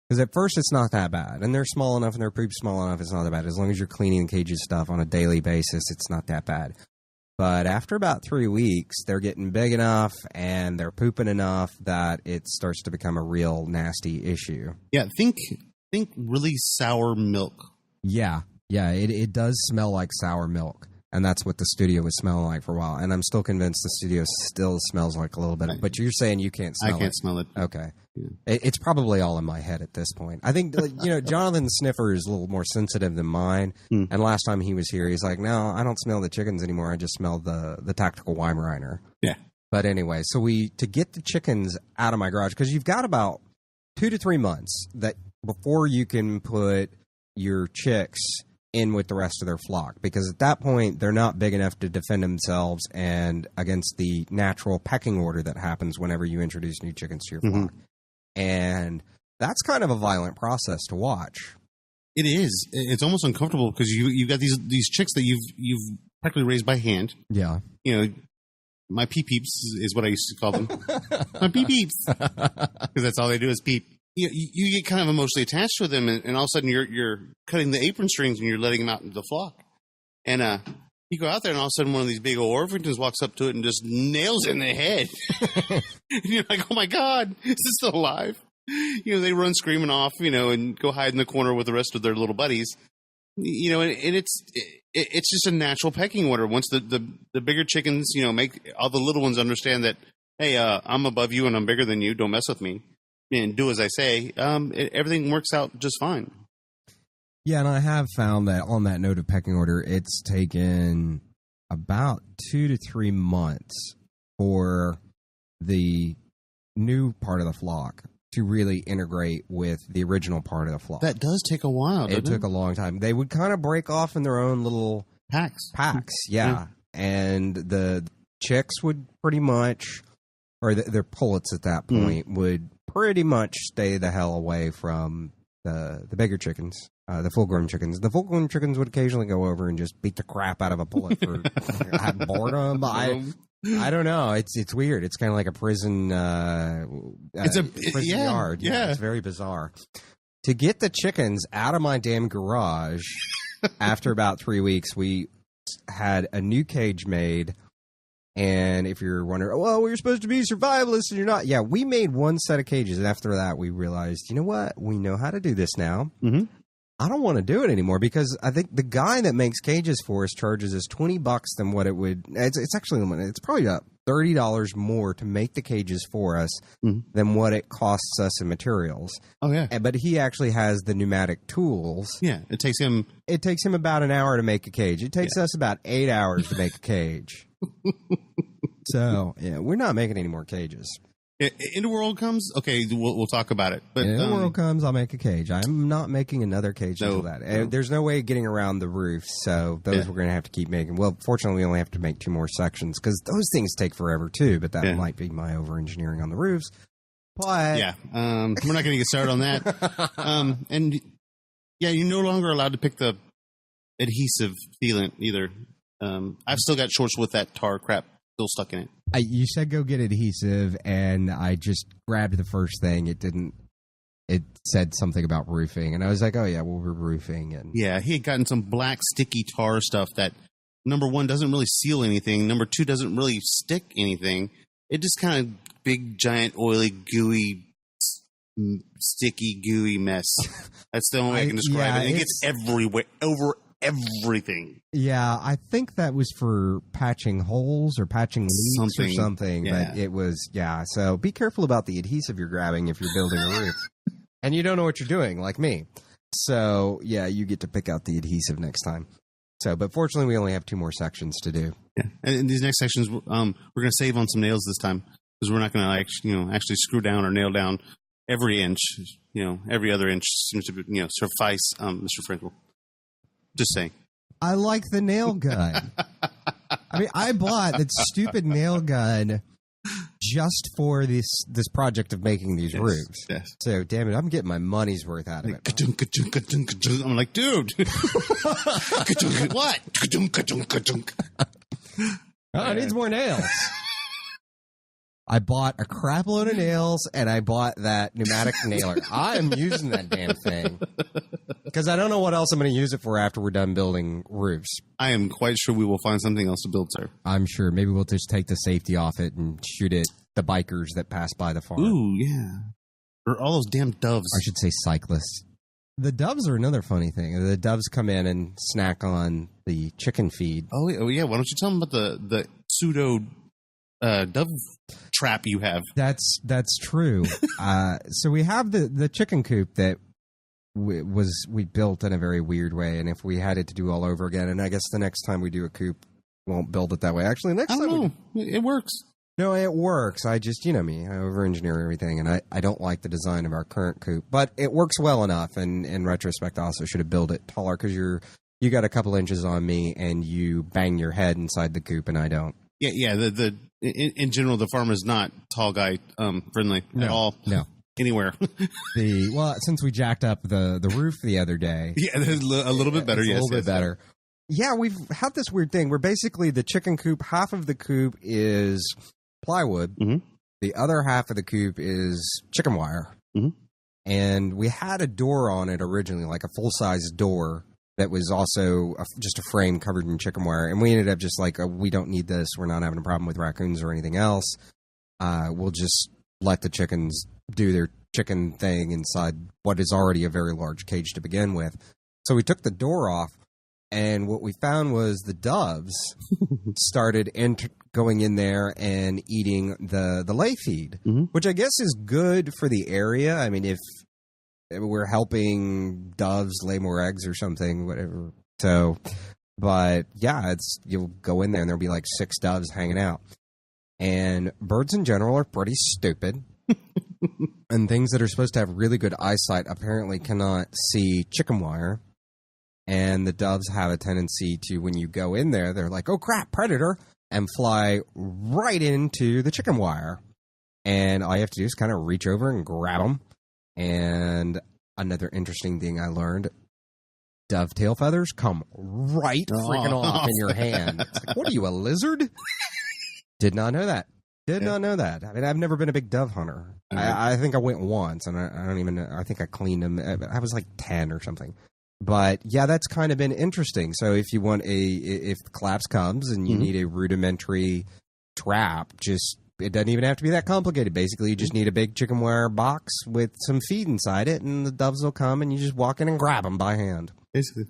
Because at first it's not that bad. And they're small enough and their poop's small enough, it's not that bad. As long as you're cleaning the cages stuff on a daily basis, it's not that bad. But after about 3 weeks, they're getting big enough and they're pooping enough that it starts to become a real nasty issue. Yeah, think really sour milk. Yeah, it does smell like sour milk. And that's what the studio was smelling like for a while. And I'm still convinced the studio still smells like a little bit. But you're saying you can't smell it. I can't smell it. Okay. Yeah. It's probably all in my head at this point. I think, Jonathan's sniffer is a little more sensitive than mine. And last time he was here, he's like, no, I don't smell the chickens anymore. I just smell the tactical Weimaraner. Yeah. But anyway, so to get the chickens out of my garage, because you've got about 2 to 3 months that before you can put your chicks in with the rest of their flock, because at that point they're not big enough to defend themselves and against the natural pecking order that happens whenever you introduce new chickens to your flock. And that's kind of a violent process to watch. It is. It's almost uncomfortable because you've got these chicks that you've practically raised by hand. Yeah. My peeps is what I used to call them. My peeps, because that's all they do is peep. You get kind of emotionally attached with them, and all of a sudden you're cutting the apron strings and you're letting them out into the flock. And you go out there, and all of a sudden one of these big old Orpingtons walks up to it and just nails it in the head. And you're like, oh my God, is this still alive? They run screaming off, and go hide in the corner with the rest of their little buddies. You know, and it's just a natural pecking order. Once the bigger chickens, you know, make all the little ones understand that, hey, I'm above you and I'm bigger than you. Don't mess with me and do as I say. Everything works out just fine. Yeah, and I have found that on that note of pecking order, it's taken about 2 to 3 months for the new part of the flock to really integrate with the original part of the flock. That does take a while, doesn't it? It took a long time. They would kind of break off in their own little packs, yeah. And the chicks would pretty much, or their pullets at that point, would pretty much stay the hell away from the bigger chickens, the full-grown chickens. The full-grown chickens would occasionally go over and just beat the crap out of a pullet for boredom. I don't know. It's weird. It's kind of like a prison. Prison yard. Yeah, it's very bizarre. To get the chickens out of my damn garage, after about 3 weeks, we had a new cage made. And if you're wondering, well, we're supposed to be survivalists and you're not. Yeah, we made one set of cages. And after that, we realized, you know what? We know how to do this now. Mm-hmm. I don't want to do it anymore because I think the guy that makes cages for us charges us $20 than what it would. It's actually, it's probably about $30 more to make the cages for us than what it costs us in materials. Oh yeah, but he actually has the pneumatic tools. Yeah, it takes him about an hour to make a cage. It takes us about 8 hours to make a cage. So yeah, we're not making any more cages. In the world comes, okay, we'll talk about it. But in the world comes, I'll make a cage. I'm not making another cage until that. No. There's no way of getting around the roof, so those we're going to have to keep making. Well, fortunately, we only have to make 2 more sections because those things take forever too. But that might be my over-engineering on the roofs. But we're not going to get started on that. And you're no longer allowed to pick the adhesive sealant either. I've still got shorts with that tar crap still stuck in it. You said go get adhesive, and I just grabbed the first thing. It said something about roofing, and I was like, oh, yeah, well, we're roofing. And yeah, he had gotten some black, sticky tar stuff that, number one, doesn't really seal anything. Number two, doesn't really stick anything. It just kind of big, giant, oily, gooey, sticky, gooey mess. That's the only way I can describe it. It gets everywhere, over everything. Yeah, I think that was for patching holes or patching leaks or something. Yeah. But it was, so be careful about the adhesive you're grabbing if you're building a roof. And you don't know what you're doing, like me. So, yeah, you get to pick out the adhesive next time. So, but fortunately, we only have 2 more sections to do. Yeah, and in these next sections, we're going to save on some nails this time because we're not going to actually screw down or nail down every inch. Every other inch seems to be, suffice, Mr. Frankel. Just saying. I like the nail gun. I mean, I bought that stupid nail gun just for this project of making these roofs. Yes. So, damn it, I'm getting my money's worth out of it. I'm like, dude. What? It needs more nails. I bought a crap load of nails, and I bought that pneumatic nailer. I'm using that damn thing. Because I don't know what else I'm going to use it for after we're done building roofs. I am quite sure we will find something else to build, sir. I'm sure. Maybe we'll just take the safety off it and shoot at the bikers that pass by the farm. Ooh, yeah. Or all those damn doves. I should say cyclists. The doves are another funny thing. The doves come in and snack on the chicken feed. Oh yeah. Why don't you tell them about the pseudo dove trap you have? That's true. So we have the chicken coop that we built in a very weird way, and if we had it to do all over again, and I guess the next time we do a coop, won't build it that way. Actually, next time it works. No, it works. I just, I over-engineer everything, and I don't like the design of our current coop, but it works well enough, and in retrospect, I also should have built it taller, because you got a couple inches on me, and you bang your head inside the coop, and I don't. Yeah. In general, the farm is not tall guy friendly at all. No. Anywhere. Since we jacked up the roof the other day. Yeah, it's a little bit better. Yes, a little bit better. Yeah, we've had this weird thing where basically the chicken coop, half of the coop is plywood. Mm-hmm. The other half of the coop is chicken wire. Mm-hmm. And we had a door on it originally, like a full-size door that was also just a frame covered in chicken wire. And we ended up just like, we don't need this. We're not having a problem with raccoons or anything else. We'll just let the chickens do their chicken thing inside what is already a very large cage to begin with. So we took the door off, and what we found was the doves started going in there and eating the lay feed, which I guess is good for the area. I mean, if we're helping doves lay more eggs or something, whatever. So, but yeah, you'll go in there and there'll be like 6 doves hanging out. And birds in general are pretty stupid. And things that are supposed to have really good eyesight apparently cannot see chicken wire. And the doves have a tendency to, when you go in there, they're like, oh crap, predator, and fly right into the chicken wire. And all you have to do is kind of reach over and grab them. And another interesting thing I learned, dovetail feathers come right freaking off in your hand. It's like, what are you, a lizard? Did not know that. Not know that. I mean, I've never been a big dove hunter. I think I went once, and I don't even know. I think I cleaned them. I was like 10 or something. But yeah, that's kind of been interesting. So if you want if the collapse comes and you need a rudimentary trap, it doesn't even have to be that complicated. Basically, you just need a big chicken wire box with some feed inside it, and the doves will come, and you just walk in and grab them by hand. Basically.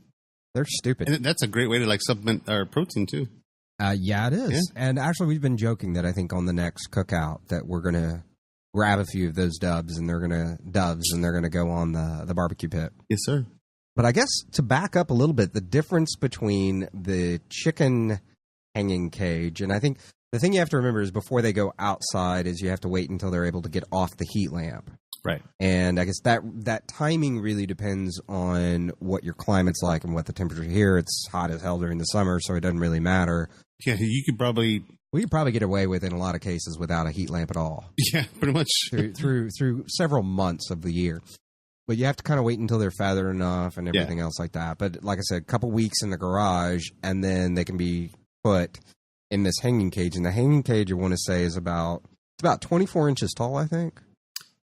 They're stupid. And that's a great way to like supplement our protein too. Yeah, it is. Yeah. And actually, we've been joking that I think on the next cookout that we're going to grab a few of those doves, and they're going to go on the barbecue pit. Yes, sir. But I guess to back up a little bit, the difference between the chicken hanging cage, and I think the thing you have to remember is before they go outside is you have to wait until they're able to get off the heat lamp. Right. And I guess that timing really depends on what your climate's like and what the temperature here. It's hot as hell during the summer, so it doesn't really matter. Yeah, we could probably get away with in a lot of cases without a heat lamp at all. Yeah, pretty much. through several months of the year. But you have to kind of wait until they're feathered enough and everything else like that. But like I said, a couple weeks in the garage, and then they can be put in this hanging cage. And the hanging cage, I want to say, is about 24 inches tall, I think.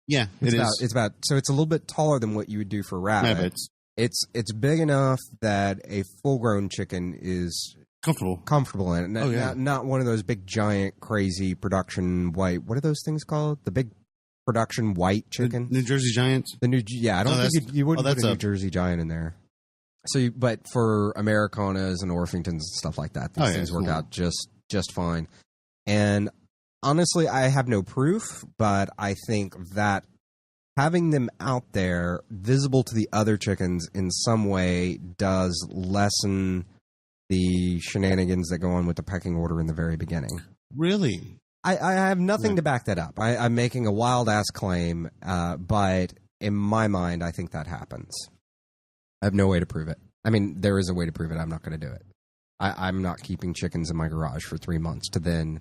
Yeah, it is. So it's a little bit taller than what you would do for rabbits. It's big enough that a full-grown chicken is comfortable in it. Not one of those big, giant, crazy production white. What are those things called? The big production white chicken? The New Jersey Giants? I don't think you wouldn't put a New Jersey Giant in there. So, but for Americanas and Orpingtons and stuff like that, these things work out just fine. And honestly, I have no proof, but I think that having them out there visible to the other chickens in some way does lessen the shenanigans that go on with the pecking order in the very beginning. Really? I have nothing to back that up. I'm making a wild-ass claim, but in my mind, I think that happens. I have no way to prove it. I mean, there is a way to prove it. I'm not going to do it. I'm not keeping chickens in my garage for 3 months to then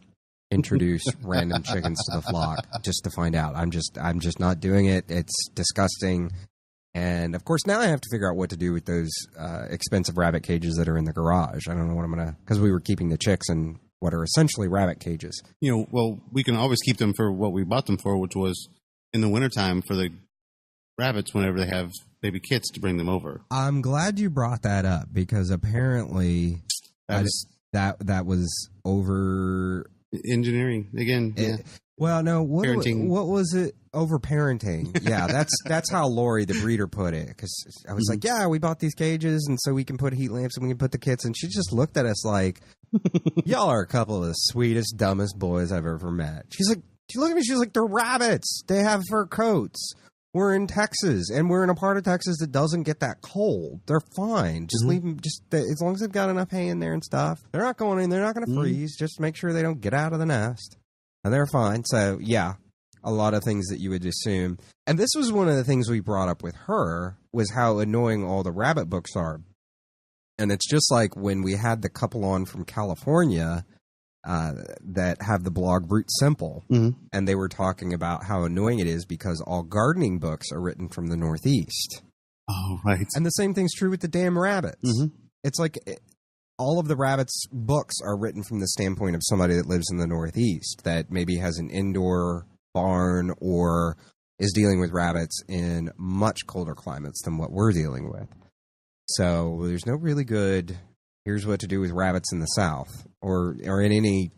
introduce random chickens to the flock just to find out. I'm just not doing it. It's disgusting. And of course, now I have to figure out what to do with those expensive rabbit cages that are in the garage. I don't know what I'm going to, because we were keeping the chicks in what are essentially rabbit cages. Well, we can always keep them for what we bought them for, which was in the wintertime for the rabbits whenever they have baby kits to bring them over. I'm glad you brought that up because apparently that was over engineering again. Well, no. What parenting. What was it? Over parenting. Yeah, that's how Lori, the breeder, put it. Because I was like, yeah, we bought these cages, and so we can put heat lamps and we can put the kits. And she just looked at us like, y'all are a couple of the sweetest, dumbest boys I've ever met. She's like, she looked at me. She's like, they're rabbits. They have fur coats. We're in Texas, and we're in a part of Texas that doesn't get that cold. They're fine. Just leave them. As long as they've got enough hay in there and stuff, they're not going in. They're not going to freeze. Just make sure they don't get out of the nest. And they're fine. So, yeah, a lot of things that you would assume. And this was one of the things we brought up with her, was how annoying all the rabbit books are. And it's just like when we had the couple on from California that have the blog Root Simple. And they were talking about how annoying it is because all gardening books are written from the Northeast. Oh, right. And the same thing's true with the damn rabbits. It's like all of the rabbits' books are written from the standpoint of somebody that lives in the Northeast that maybe has an indoor barn or is dealing with rabbits in much colder climates than what we're dealing with. So there's no really good, here's what to do with rabbits in the South or in any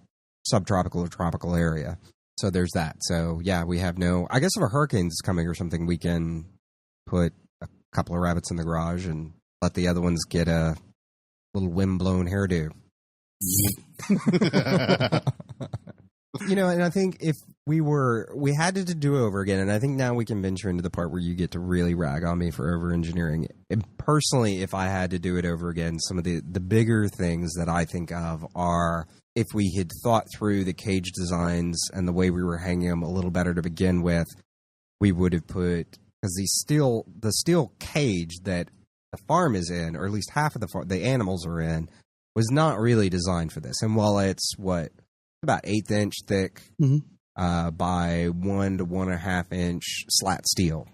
subtropical or tropical area. So there's that. So, yeah, we have no, I guess if a hurricane's coming or something, we can put a couple of rabbits in the garage and let the other ones get a little wind-blown hairdo. And I think if we had to do it over again, and I think now we can venture into the part where you get to really rag on me for over-engineering. And personally, if I had to do it over again, some of the bigger things that I think of are if we had thought through the cage designs and the way we were hanging them a little better to begin with, we would have put, because the steel cage that the farm is in, or at least half of the animals are in, was not really designed for this. And while it's about 1/8 inch thick by 1 to 1.5 inch slat steel,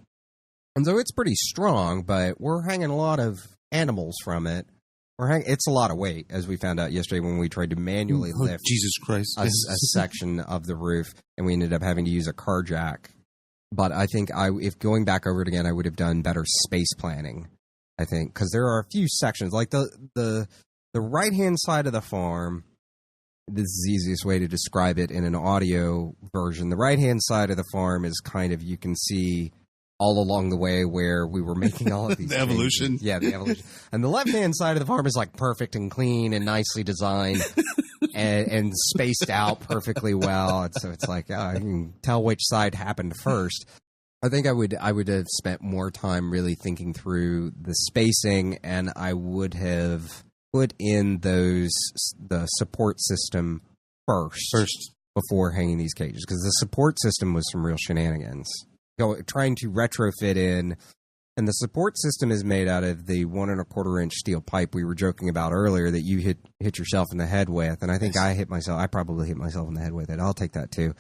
and so it's pretty strong, but we're hanging a lot of animals from it. It's a lot of weight, as we found out yesterday when we tried to manually lift Jesus Christ. a section of the roof, and we ended up having to use a car jack. But I think if going back over it again, I would have done better space planning. I think because there are a few sections, like the right-hand side of the farm. This is the easiest way to describe it in an audio version. The right-hand side of the farm is kind of, you can see all along the way where we were making all of these the evolution. Yeah, the evolution. And the left-hand side of the farm is like perfect and clean and nicely designed and spaced out perfectly well. And so it's like, I can tell which side happened first. I think I would have spent more time really thinking through the spacing, and I would have put in the support system first before hanging these cages, because the support system was some real shenanigans. Trying to retrofit in, and the support system is made out of the 1 1/4 inch steel pipe we were joking about earlier that you hit yourself in the head with, and I think I probably hit myself in the head with it. I'll take that too.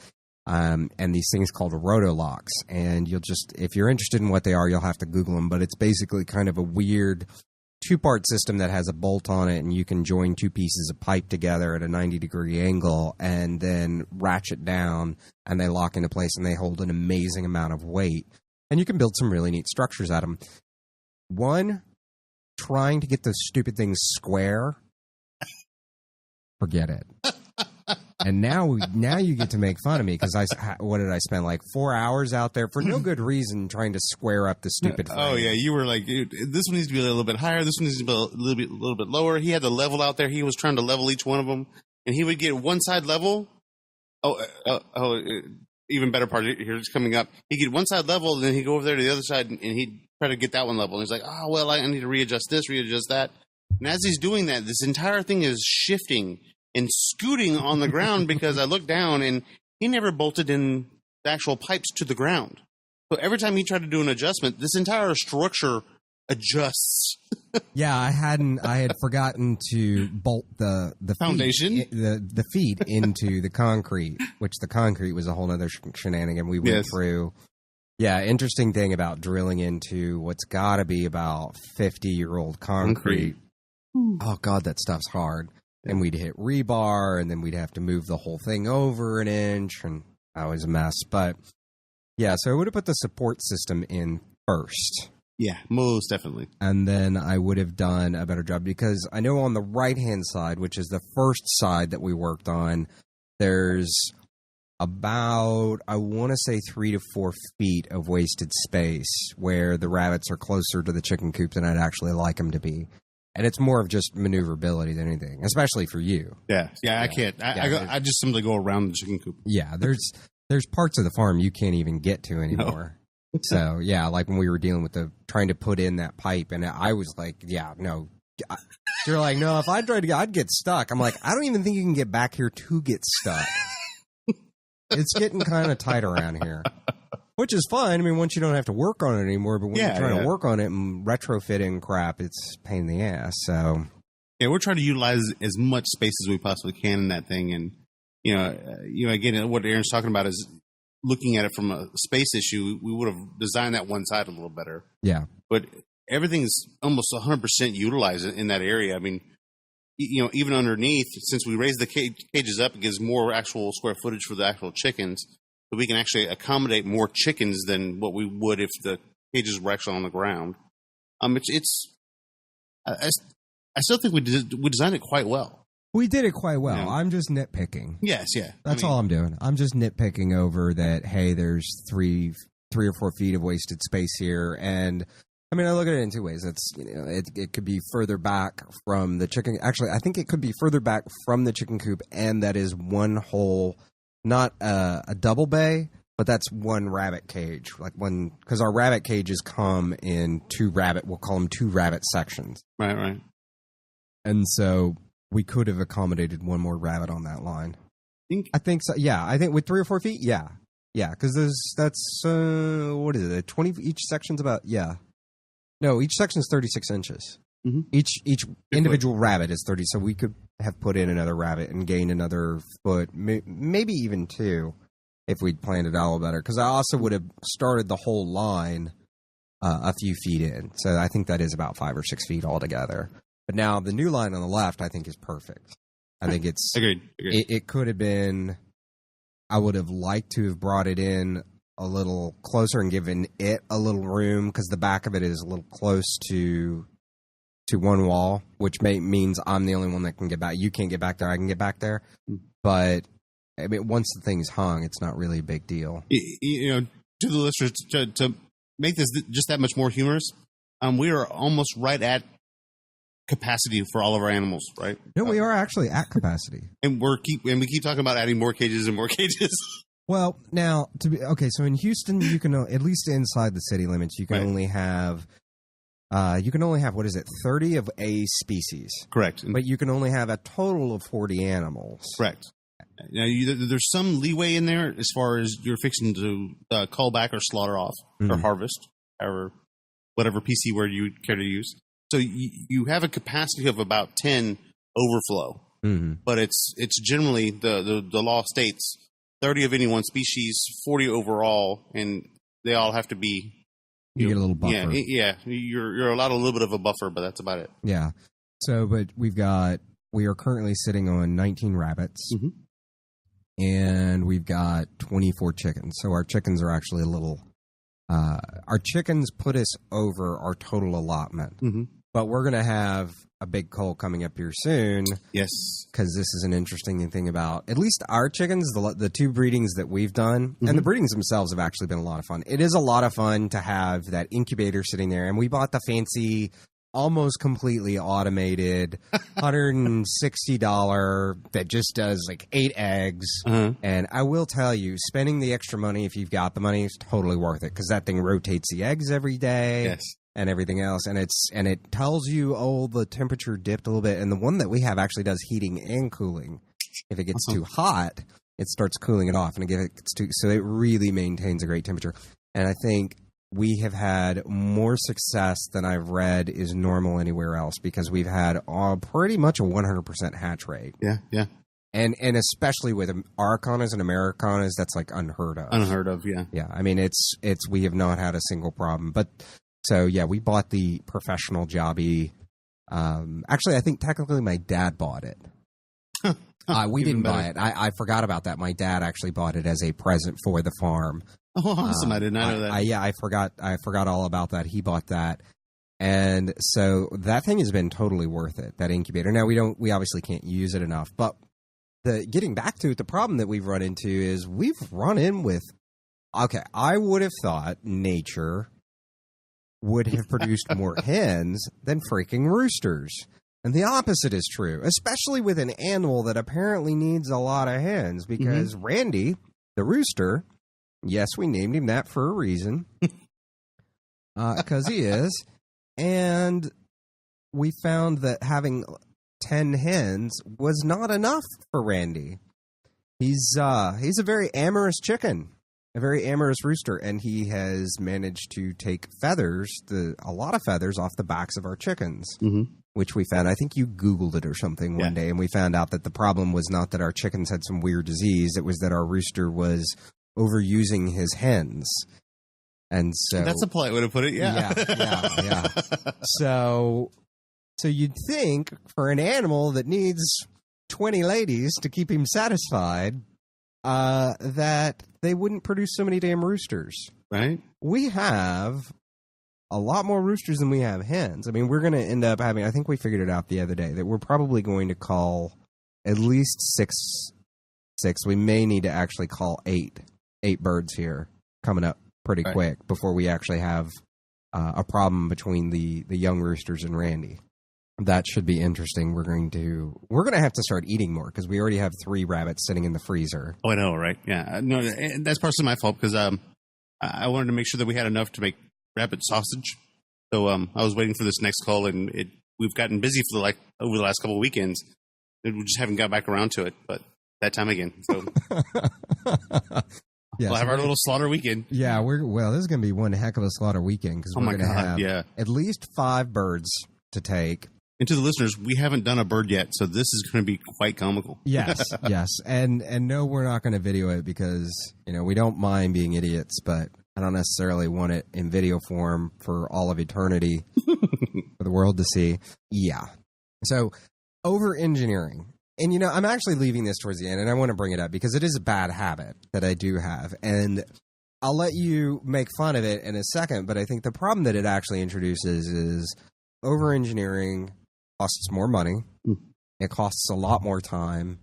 And these things called rotolocks, and if you're interested in what they are, you'll have to Google them. But it's basically kind of a weird 2-part system that has a bolt on it, and you can join 2 pieces of pipe together at a 90-degree angle and then ratchet down, and they lock into place, and they hold an amazing amount of weight. And you can build some really neat structures out of them. One, trying to get those stupid things square, forget it. And now you get to make fun of me because what did I spend, like 4 hours out there for no good reason trying to square up the stupid frame. Oh yeah, you were like, this one needs to be a little bit higher, this one needs to be a little bit lower. He had the level out there. He was trying to level each one of them, and he would get one side level. Even better part here is coming up. He'd get one side level, and then he'd go over there to the other side, and he'd try to get that one level. And he's like, oh well, I need to readjust this, readjust that. And as he's doing that, this entire thing is shifting and scooting on the ground because I looked down and he never bolted in the actual pipes to the ground. So every time he tried to do an adjustment, this entire structure adjusts. Yeah, I had forgotten to bolt the foundation, the feet into the concrete, which the concrete was a whole other shenanigan we went through. Yeah, interesting thing about drilling into what's got to be about 50-year-old concrete. Oh God, that stuff's hard. And we'd hit rebar, and then we'd have to move the whole thing over an inch, and that was a mess. But, yeah, so I would have put the support system in first. Yeah, most definitely. And then I would have done a better job, because I know on the right-hand side, which is the first side that we worked on, there's about, I want to say 3 to 4 feet of wasted space where the rabbits are closer to the chicken coop than I'd actually like them to be. And it's more of just maneuverability than anything, especially for you. Yeah. I can't. I just simply go around the chicken coop. Yeah, there's parts of the farm you can't even get to anymore. No. So, yeah, like when we were dealing with trying to put in that pipe, and I was like, yeah, no. You're like, no, if I tried to I'd get stuck. I'm like, I don't even think you can get back here to get stuck. It's getting kind of tight around here. Which is fine. I mean, once you don't have to work on it anymore, but when you're trying to work on it and retrofitting crap, it's a pain in the ass. So, yeah, we're trying to utilize as much space as we possibly can in that thing. And, again, what Aaron's talking about is looking at it from a space issue. We would have designed that one side a little better. Yeah. But everything's almost 100% utilized in that area. I mean, even underneath, since we raised the cages up, it gives more actual square footage for the actual chickens. So we can actually accommodate more chickens than what we would if the cages were actually on the ground. I still think we designed it quite well. We did it quite well. Yeah. I'm just nitpicking. Yes, yeah. That's all I'm doing. I'm just nitpicking over that, hey, there's 3 or 4 feet of wasted space here. And I mean, I look at it in two ways. It's, it could be further back from the chicken. Actually, I think it could be further back from the chicken coop, and that is one whole, not a double bay, but that's one rabbit cage. Like one, because our rabbit cages come in we'll call them two rabbit sections. Right. And so we could have accommodated one more rabbit on that line. I think so. Yeah, I think with 3 or 4 feet. Yeah, because that's what is it? 20 each section's about. Yeah, no, each section's 36 inches. Mm-hmm. Each individual rabbit is 30. So we could have put in another rabbit and gained another foot, maybe even 2, if we'd planned it all better. Because I also would have started the whole line a few feet in. So I think that is about 5 or 6 feet altogether. But now the new line on the left, I think, is perfect. I think it's agreed. It could have been. I would have liked to have brought it in a little closer and given it a little room, because the back of it is a little close to one wall, which means I'm the only one that can get back. You can't get back there. I can get back there. But I mean, once the thing's hung, it's not really a big deal. To the listeners, to make this just that much more humorous, we are almost right at capacity for all of our animals, right? No, we are actually at capacity, and we keep talking about adding more cages and more cages. Well, now so in Houston, you can at least inside the city limits, you can only have what is it, 30 of a species, correct? But you can only have a total of 40 animals, correct? Now, there's some leeway in there as far as you're fixing to call back or slaughter off or harvest, or whatever PC word you care to use. So you have a capacity of about 10 overflow, but it's generally the law states 30 of any one species, 40 overall, and they all have to be. You get a little buffer. Yeah. You're allowed a little bit of a buffer, but that's about it. Yeah. So, but we are currently sitting on 19 rabbits, and we've got 24 chickens. So our chickens are actually a little. Our chickens put us over our total allotment, but we're going to have a big cull coming up here soon. Yes, because this is an interesting thing about at least our chickens. The 2 breedings that we've done, and the breedings themselves have actually been a lot of fun. It is a lot of fun to have that incubator sitting there, and we bought the fancy, almost completely automated $160 that just does like 8 eggs. And I will tell you, spending the extra money, if you've got the money, is totally worth it, because that thing rotates the eggs every day. Yes. And everything else, and it tells you, the temperature dipped a little bit, and the one that we have actually does heating and cooling. If it gets too hot, it starts cooling it off, and if it gets so it really maintains a great temperature. And I think we have had more success than I've read is normal anywhere else, because we've had pretty much a 100% hatch rate. Yeah. And especially with Aracanas and Americanas, that's like unheard of. Yeah. Yeah, I mean, we have not had a single problem, but. So, yeah, we bought the professional jobby. Actually, I think technically my dad bought it. We didn't buy it. I forgot about that. My dad actually bought it as a present for the farm. Oh, awesome. I did not know that. I forgot all about that. He bought that. And so that thing has been totally worth it, that incubator. Now, we obviously can't use it enough. But getting back to it, the problem that we've run into is we've run in with, I would have thought nature would have produced more hens than freaking roosters. And the opposite is true, especially with an animal that apparently needs a lot of hens, because Randy, the rooster, yes, we named him that for a reason, because he is, and we found that having 10 hens was not enough for Randy. He's a very amorous chicken. A very amorous rooster, and he has managed to take a lot of feathers off the backs of our chickens, which we found. I think you Googled it or something one day, and we found out that the problem was not that our chickens had some weird disease; it was that our rooster was overusing his hens. And so that's a polite way to put it. Yeah. So you'd think for an animal that needs 20 ladies to keep him satisfied, that they wouldn't produce so many damn roosters. Right. We have a lot more roosters than we have hens. I mean, we're going to end up having, I think we figured it out the other day, that we're probably going to call at least six. We may need to actually call eight birds here coming up pretty quick before we actually have a problem between the young roosters and Randy. That should be interesting. We're going to have to start eating more because we already have 3 rabbits sitting in the freezer. Oh, I know, right? Yeah, no, that's partially my fault because I wanted to make sure that we had enough to make rabbit sausage. So I was waiting for this next call, and we've gotten busy for over the last couple of weekends. We just haven't got back around to it, but that time again. So yeah, we'll have our little slaughter weekend. Yeah, this is going to be one heck of a slaughter weekend because we're going to have at least 5 birds to take. And to the listeners, we haven't done a bird yet, so this is going to be quite comical. Yes, yes. And no, we're not going to video it because, we don't mind being idiots, but I don't necessarily want it in video form for all of eternity for the world to see. Yeah. So, over-engineering. And, I'm actually leaving this towards the end, and I want to bring it up because it is a bad habit that I do have. And I'll let you make fun of it in a second, but I think the problem that it actually introduces is over-engineering costs more money. It costs a lot more time.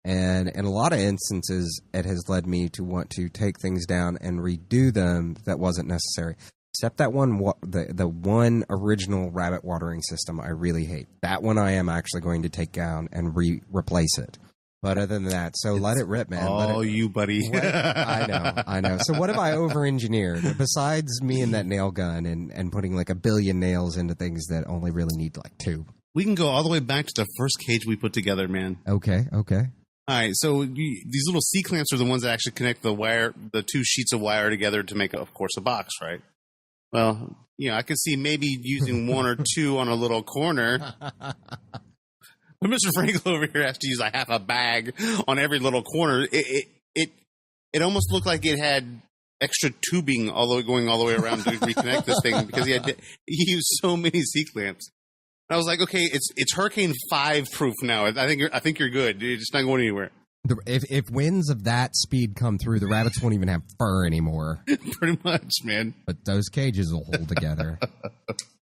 And in a lot of instances, it has led me to want to take things down and redo them that wasn't necessary. Except that one, the one original rabbit watering system I really hate. That one I am actually going to take down and replace it. But other than that, so let it rip, man. Oh, you buddy. I know. So what have I over-engineered? Besides me and that nail gun and putting like 1 billion nails into things that only really need like 2. We can go all the way back to the first cage we put together, man. Okay. All right, so these little C-clamps are the ones that actually connect the 2 sheets of wire together to make, of course, a box, right? Well, I could see maybe using 1 or 2 on a little corner. But Mr. Frankel over here has to use half a bag on every little corner. It almost looked like it had extra tubing going all the way around to reconnect this thing because he used so many C-clamps. I was like, okay, it's Hurricane 5 proof now. I think you're good. It's not going anywhere. If winds of that speed come through, the rabbits won't even have fur anymore. Pretty much, man. But those cages will hold together.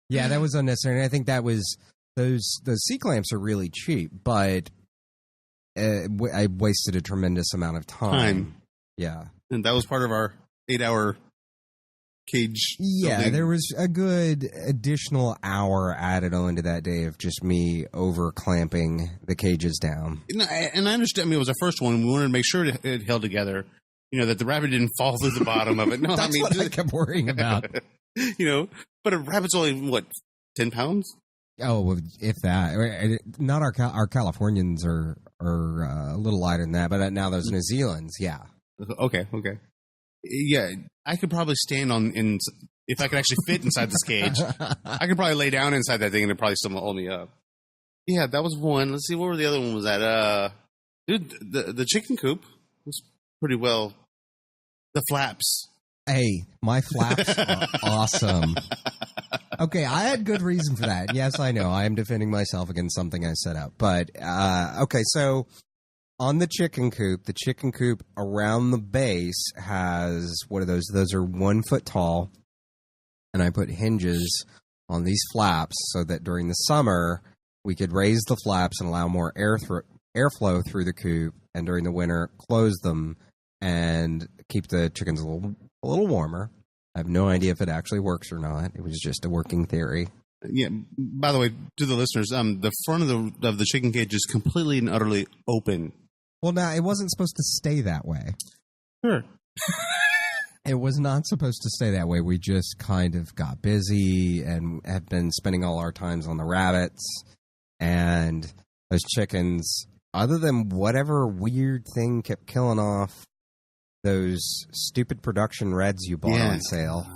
Yeah, that was unnecessary. And I think that was those C-clamps are really cheap, but I wasted a tremendous amount of time. Yeah, and that was part of our 8-hour cage. Yeah, building. there was a good additional hour added on to that day of just me over clamping the cages down. And I understand. I mean, it was our first one. We wanted to make sure it held together. That the rabbit didn't fall through the bottom of it. No, That's what I kept worrying about. But a rabbit's only 10 pounds. Oh, if that. Not our Californians are a little lighter than that, but now those New Zealand's, yeah. Okay. Yeah, I could probably stand if I could actually fit inside this cage, I could probably lay down inside that thing and it'd probably still hold me up. Yeah, that was one. Let's see, what were the other one was at? Dude, the chicken coop was pretty well. The flaps. Hey, my flaps are awesome. Okay, I had good reason for that. Yes, I know. I am defending myself against something I set up. But, okay, so on the chicken coop around the base has, what are those? Those are 1 foot tall. And I put hinges on these flaps so that during the summer, we could raise the flaps and allow more airflow through the coop. And during the winter, close them and keep the chickens a little warmer. I have no idea if it actually works or not. It was just a working theory. Yeah. By the way, to the listeners, the front of the chicken cage is completely and utterly open. Well, now, it wasn't supposed to stay that way. Sure. It was not supposed to stay that way. We just kind of got busy and have been spending all our times on the rabbits. And those chickens, other than whatever weird thing kept killing off those stupid production reds you bought on sale.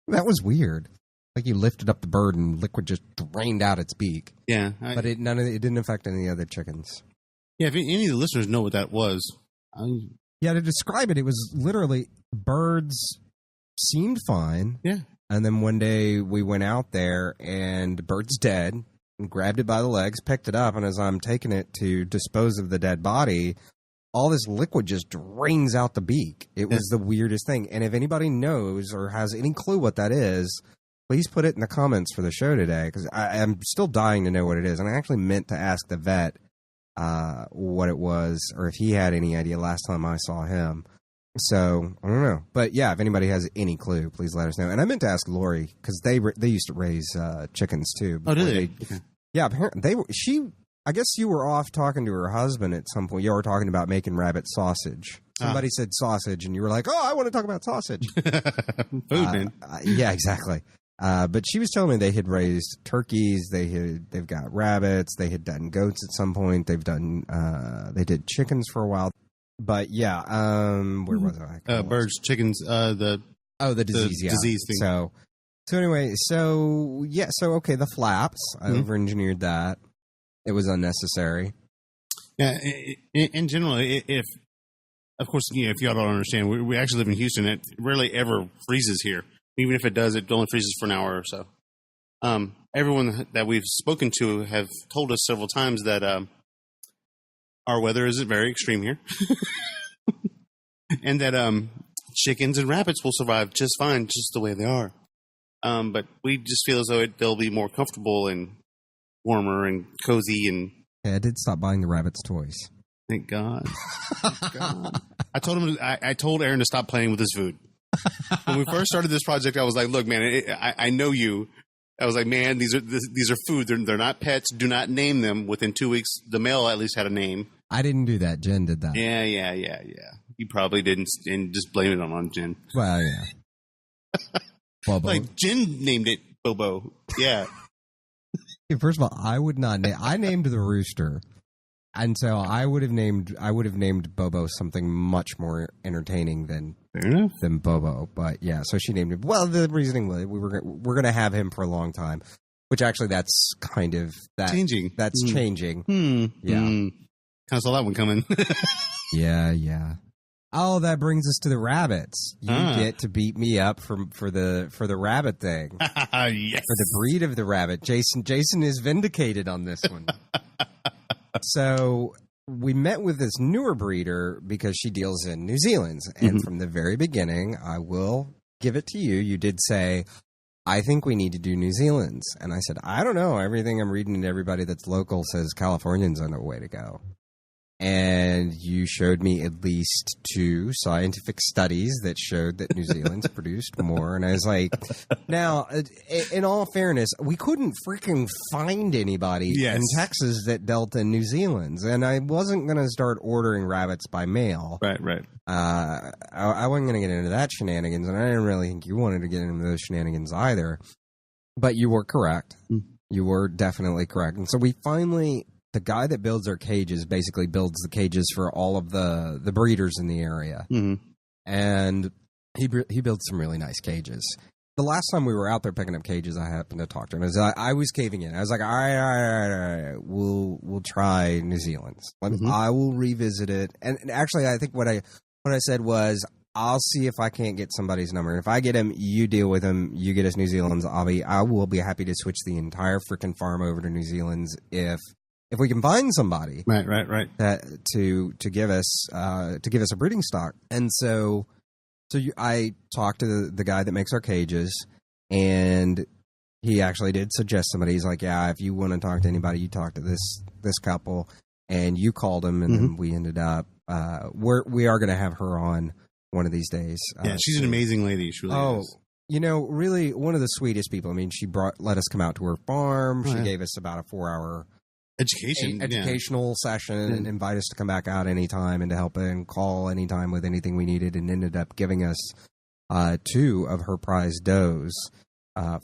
That was weird. Like you lifted up the bird and liquid just drained out its beak. Yeah. But it didn't affect any other chickens. Yeah, if any of the listeners know what that was. Yeah, to describe it, it was literally birds seemed fine. Yeah. And then one day we went out there and the bird's dead and grabbed it by the legs, picked it up, and as I'm taking it to dispose of the dead body, all this liquid just drains out the beak. It was the weirdest thing. And if anybody knows or has any clue what that is, please put it in the comments for the show today, because I'm still dying to know what it is. And I actually meant to ask the vet what it was, or if he had any idea last time I saw him. So I don't know, but yeah, if anybody has any clue, please let us know. And I meant to ask Lori because they used to raise chickens too. Oh, did they? Okay. Yeah, apparently I guess you were off talking to her husband at some point. You were talking about making rabbit sausage. Somebody said sausage, and you were like, "Oh, I want to talk about sausage." Food, man. Yeah, exactly. But she was telling me they had raised turkeys. They've got rabbits. They had done goats at some point. They did chickens for a while. But yeah, where was I? Birds, chickens, the disease, disease thing. So anyway, okay, the flaps. I over-engineered that. It was unnecessary. Yeah, in general, if if y'all don't understand, we actually live in Houston. It rarely ever freezes here. Even if it does, it only freezes for an hour or so. Everyone that we've spoken to have told us several times that our weather isn't very extreme here, and that chickens and rabbits will survive just fine, just the way they are. But we just feel as though they'll be more comfortable and warmer and cozy. And yeah, I did stop buying the rabbits' toys. Thank God. Thank God. I told him. I told Aaron to stop playing with his food. When we first started this project, I was like, "Look, man, I know you." I was like, "Man, these are food. They're not pets. Do not name them." Within 2 weeks, the male at least had a name. I didn't do that. Jen did that. Yeah. You probably didn't, and just blame it on Jen. Well, yeah. Bobo. Like Jen named it Bobo. Yeah. First of all, I would not name. I named the rooster, and so I would have named Bobo something much more entertaining than Bobo. But yeah, so she named him. Well, the reasoning was we're going to have him for a long time, which actually that's kind of changing. That's changing. Yeah, kind of saw that one coming. Yeah. Oh, that brings us to the rabbits. You get to beat me up for the rabbit thing. Yes. For the breed of the rabbit. Jason is vindicated on this one. So we met with this newer breeder because she deals in New Zealand's. And from the very beginning, I will give it to you. You did say, I think we need to do New Zealand's. And I said, I don't know. Everything I'm reading and everybody that's local says Californians are the way to go. And you showed me at least 2 scientific studies that showed that New Zealand's produced more. And I was like, now, in all fairness, we couldn't freaking find anybody in Texas that dealt in New Zealand's. And I wasn't going to start ordering rabbits by mail. Right. I wasn't going to get into that shenanigans. And I didn't really think you wanted to get into those shenanigans either. But you were correct. You were definitely correct. And so we finally... The guy that builds our cages basically builds the cages for all of the breeders in the area. And he builds some really nice cages. The last time we were out there picking up cages, I happened to talk to him. I was caving in. I was like, all right. We'll try New Zealand's. I will revisit it. And actually, I think what I said was, I'll see if I can't get somebody's number. And if I get him, you deal with him. You get us New Zealand's. I will be happy to switch the entire freaking farm over to New Zealand's if we can find somebody, right, that to give us a breeding stock. And so I talked to the guy that makes our cages, and he actually did suggest somebody. He's like, yeah, if you want to talk to anybody, you talk to this couple, and you called him, and then we ended up we are going to have her on one of these days. Yeah, she's an amazing lady. She really is. You know, really one of the sweetest people. I mean, she let us come out to her farm. She gave us about a 4-hour educational session and invite us to come back out anytime and to help and call anytime with anything we needed, and ended up giving us 2 of her prize does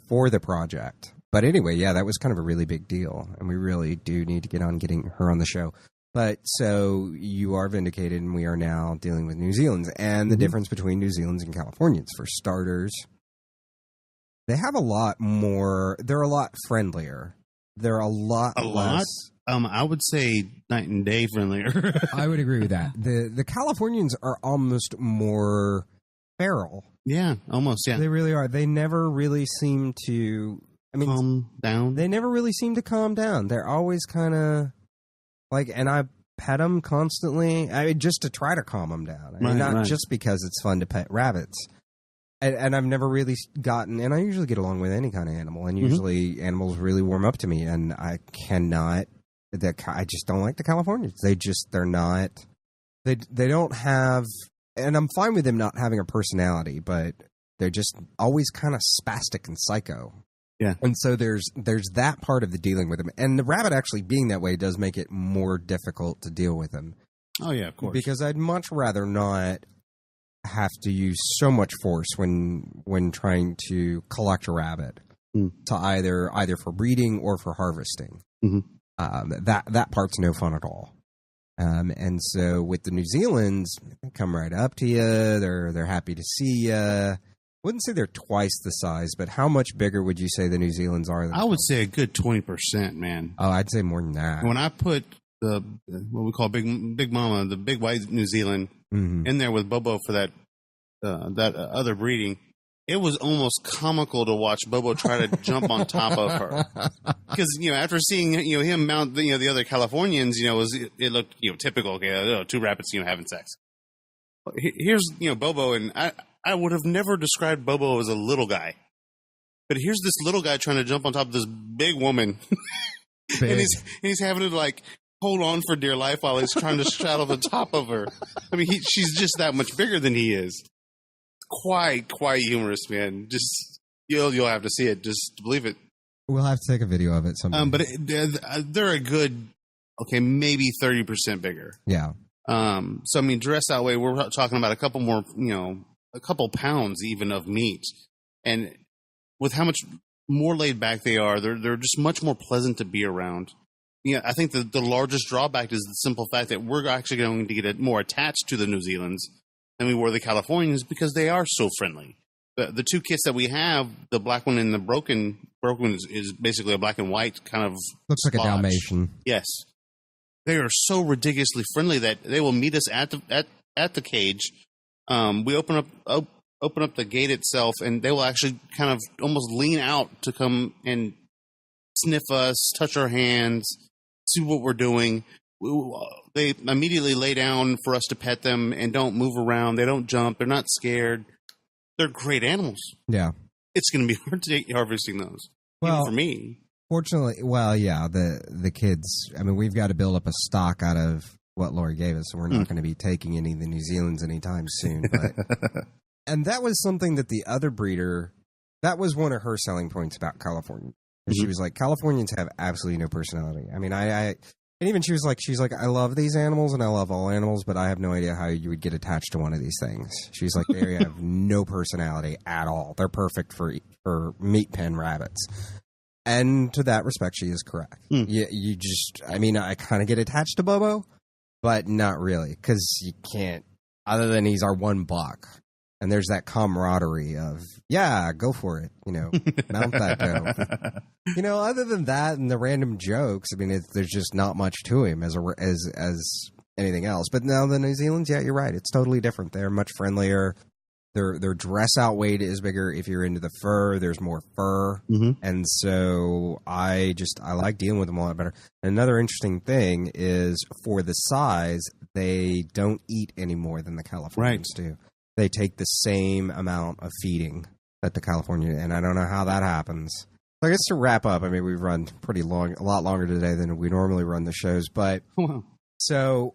for the project. But anyway, yeah, that was kind of a really big deal, and we really do need to get on getting her on the show. But so you are vindicated, and we are now dealing with New Zealand's. And the difference between New Zealand's and Californians, for starters, they have a lot more, they're a lot friendlier. They're a lot less. I would say night and day friendlier. I would agree with that. The Californians are almost more feral. Yeah, almost, yeah. They really are. They never really seem to... calm down. They never really seem to calm down. They're always kind of like... And I pet them constantly, just to try to calm them down. Not just because it's fun to pet rabbits. And I've never really gotten, and I usually get along with any kind of animal, and usually animals really warm up to me, and I just don't like the Californians. They're not, they don't have and I'm fine with them not having a personality, but they're just always kind of spastic and psycho. Yeah. And so there's that part of the dealing with them. And the rabbit actually being that way does make it more difficult to deal with them. Oh, yeah, of course. Because I'd much rather not have to use so much force when trying to collect a rabbit to either for breeding or for harvesting. Mm-hmm. That part's no fun at all. And so with the New Zealands, they come right up to you. They're happy to see you. Wouldn't say they're twice the size, but how much bigger would you say the New Zealands are? I would say a good 20%, man. Oh, I'd say more than that. When I put what we call Big Mama, the big white New Zealand, in there with Bobo for that other breeding, it was almost comical to watch Bobo try to jump on top of her. Because after seeing him mount the other Californians, it looked typical. Okay, two rabbits having sex. Here's Bobo, and I would have never described Bobo as a little guy, but here's this little guy trying to jump on top of this big woman, and he's having to hold on for dear life while he's trying to straddle the top of her. I mean, she's just that much bigger than he is. Quite humorous, man. Just you'll have to see it just to believe it. We'll have to take a video of it sometime. But they're a good, maybe 30% bigger. Yeah. So I mean, dressed that way, we're talking about a couple more, a couple pounds even of meat, and with how much more laid back they are, they're just much more pleasant to be around. I think the largest drawback is the simple fact that we're actually going to get more attached to the New Zealands than we were the Californians because they are so friendly. The two kits that we have, the black one and the broken is basically a black and white kind of looks like a Dalmatian. Yes, they are so ridiculously friendly that they will meet us at the cage. We open up the gate itself, and they will actually kind of almost lean out to come and sniff us, touch our hands, see what we're doing. They immediately lay down for us to pet them and don't move around. They don't jump. They're not scared. They're great animals. Yeah. It's going to be hard to harvesting those. Well, even for me. Fortunately, yeah, the kids, I mean, we've got to build up a stock out of what Lori gave us, so we're not going to be taking any of the New Zealands anytime soon. But, and that was something that the other breeder, that was one of her selling points about California. She was like, Californians have absolutely no personality. I mean, and even she was like, I love these animals and I love all animals, but I have no idea how you would get attached to one of these things. She's like, they have no personality at all. They're perfect for meat pen rabbits. And to that respect, she is correct. You just, I mean, I kind of get attached to Bobo, but not really, because you can't, other than he's our one buck. And there's that camaraderie of, yeah, go for it, mount that doe. Other than that and the random jokes, I mean, there's just not much to him as anything else. But now the New Zealands, yeah, you're right. It's totally different. They're much friendlier. Their dress out weight is bigger. If you're into the fur, there's more fur. And so I like dealing with them a lot better. Another interesting thing is for the size, they don't eat any more than the Californians do. They take the same amount of feeding that the California, and I don't know how that happens. So I guess to wrap up, I mean, we've run a lot longer today than we normally run the shows, but so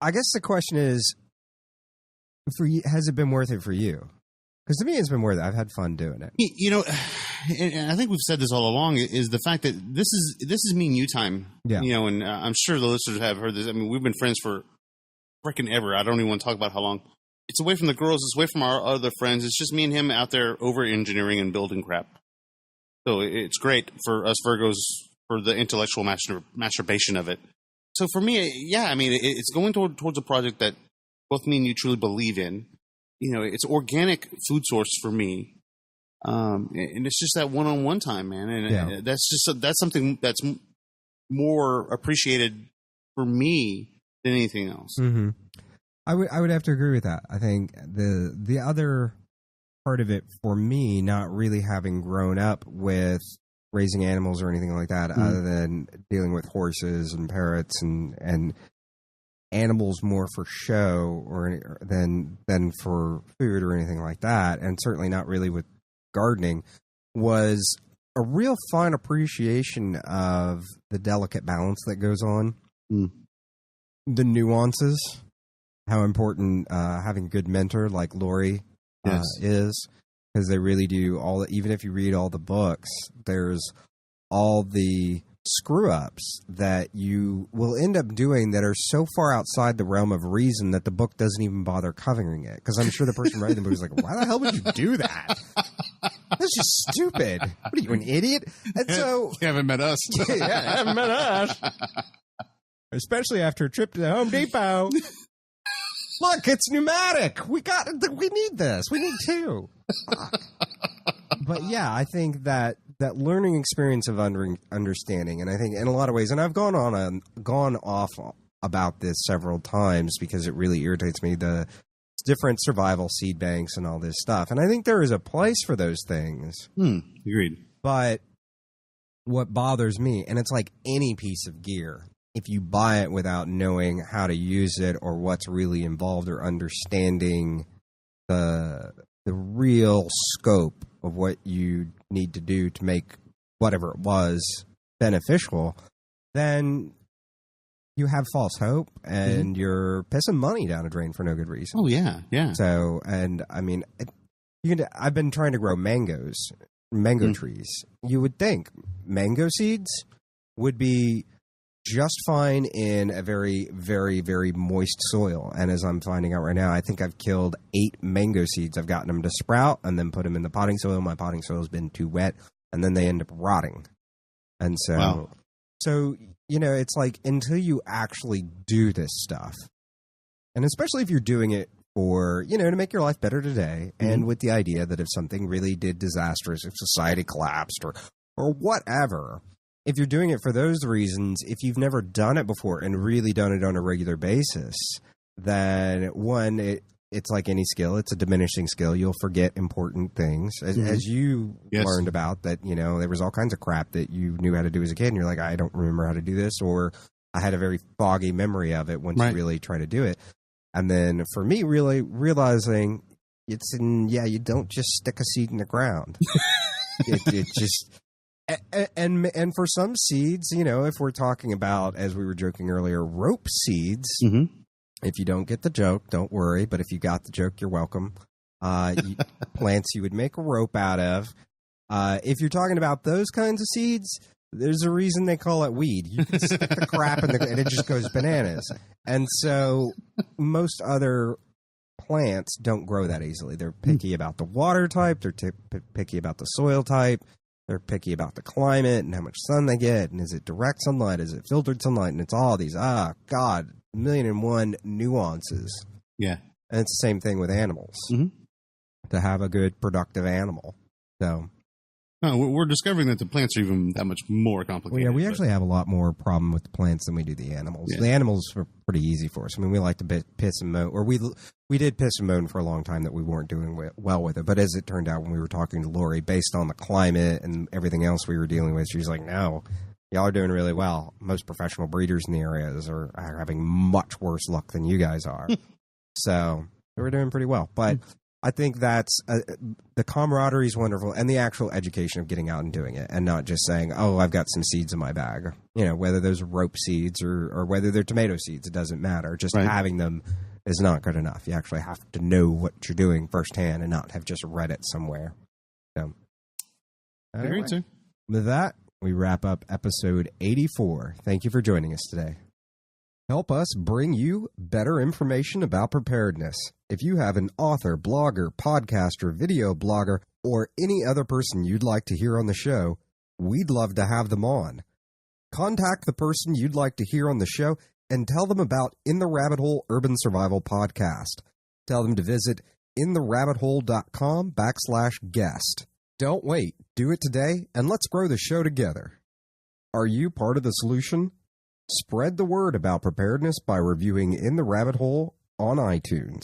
I guess the question is, for you, has it been worth it for you? Because to me, it's been worth it. I've had fun doing it. And I think we've said this all along, is the fact that this is me and you time. Yeah. And I'm sure the listeners have heard this. I mean, we've been friends for freaking ever. I don't even want to talk about how long. It's away from the girls. It's away from our other friends. It's just me and him out there over-engineering and building crap. So it's great for us Virgos for the intellectual masturbation of it. So for me, yeah, I mean, it's going towards a project that both me and you truly believe in. It's organic food source for me. And it's just that one-on-one time, man. And that's something that's more appreciated for me than anything else. Mm-hmm. I would have to agree with that. I think the other part of it for me, not really having grown up with raising animals or anything like that, other than dealing with horses and parrots and animals more for show or than for food or anything like that, and certainly not really with gardening, was a real fine appreciation of the delicate balance that goes on, the nuances. how important having a good mentor like Lori is, because they really do even if you read all the books, there's all the screw-ups that you will end up doing that are so far outside the realm of reason that the book doesn't even bother covering it. Because I'm sure the person writing the book is like, why the hell would you do that? That's just stupid. What are you, an idiot? And so You haven't met us. yeah, haven't met us. Especially after a trip to the Home Depot. Look, it's pneumatic. We need this. We need two. But yeah, I think that learning experience of understanding, and I think in a lot of ways, and I've gone off about this several times because it really irritates me, the different survival seed banks and all this stuff. And I think there is a place for those things. Agreed. But what bothers me, and it's like any piece of gear, if you buy it without knowing how to use it or what's really involved or understanding the real scope of what you need to do to make whatever it was beneficial, then you have false hope and you're pissing money down a drain for no good reason. Oh, yeah, yeah. So, and I mean, I've been trying to grow mango trees. You would think mango seeds would be just fine in a very, very, very moist soil. And as I'm finding out right now, I think I've killed 8 mango seeds. I've gotten them to sprout and then put them in the potting soil. My potting soil has been too wet, and then they end up rotting. And so, it's like until you actually do this stuff, and especially if you're doing it for, to make your life better today, and with the idea that if something really did disastrous, if society collapsed or whatever, if you're doing it for those reasons, if you've never done it before and really done it on a regular basis, then one, it's like any skill. It's a diminishing skill. You'll forget important things. As you learned about that, there was all kinds of crap that you knew how to do as a kid, and you're like, I don't remember how to do this, or I had a very foggy memory of it once you really try to do it. And then for me, really realizing you don't just stick a seed in the ground. it just... And for some seeds, if we're talking about, as we were joking earlier, rope seeds, if you don't get the joke, don't worry. But if you got the joke, you're welcome. Plants you would make a rope out of. If you're talking about those kinds of seeds, there's a reason they call it weed. You can stick the crap in and it just goes bananas. And so most other plants don't grow that easily. They're picky about the water type. They're picky about the soil type. They're picky about the climate and how much sun they get, and is it direct sunlight, is it filtered sunlight, and it's all these, 1,000,001 nuances. Yeah. And it's the same thing with animals. To have a good, productive animal. So. No, we're discovering that the plants are even that much more complicated. Well, we actually have a lot more problem with the plants than we do the animals. Yeah. The animals are pretty easy for us. I mean, we like to piss and moan, or we did piss and moan for a long time that we weren't doing well with it. But as it turned out, when we were talking to Lori, based on the climate and everything else we were dealing with, she's like, no, y'all are doing really well. Most professional breeders in the areas are having much worse luck than you guys are. So we're doing pretty well. But I think that's the camaraderie is wonderful, and the actual education of getting out and doing it, and not just saying, "Oh, I've got some seeds in my bag." Whether those are rope seeds or whether they're tomato seeds, it doesn't matter. Just having them is not good enough. You actually have to know what you're doing firsthand, and not have just read it somewhere. So, anyway, great, sir. With that, we wrap up episode 84. Thank you for joining us today. Help us bring you better information about preparedness. If you have an author, blogger, podcaster, video blogger, or any other person you'd like to hear on the show, we'd love to have them on. Contact the person you'd like to hear on the show and tell them about In the Rabbit Hole Urban Survival Podcast. Tell them to visit intherabbithole.com/guest. Don't wait. Do it today, and let's grow the show together. Are you part of the solution? Spread the word about preparedness by reviewing In the Rabbit Hole on iTunes.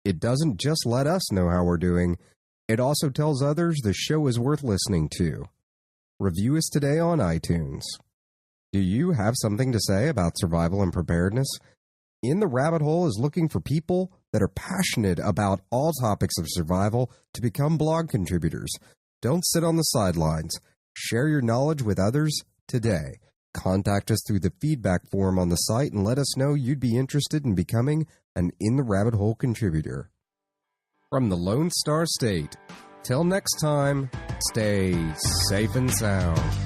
It doesn't just let us know how we're doing, it also tells others the show is worth listening to. Review us today on iTunes. Do you have something to say about survival and preparedness? In the Rabbit Hole is looking for people that are passionate about all topics of survival to become blog contributors. Don't sit on the sidelines. Share your knowledge with others today. Contact us through the feedback form on the site and let us know you'd be interested in becoming an In the Rabbit Hole contributor. From the Lone Star State, till next time, stay safe and sound.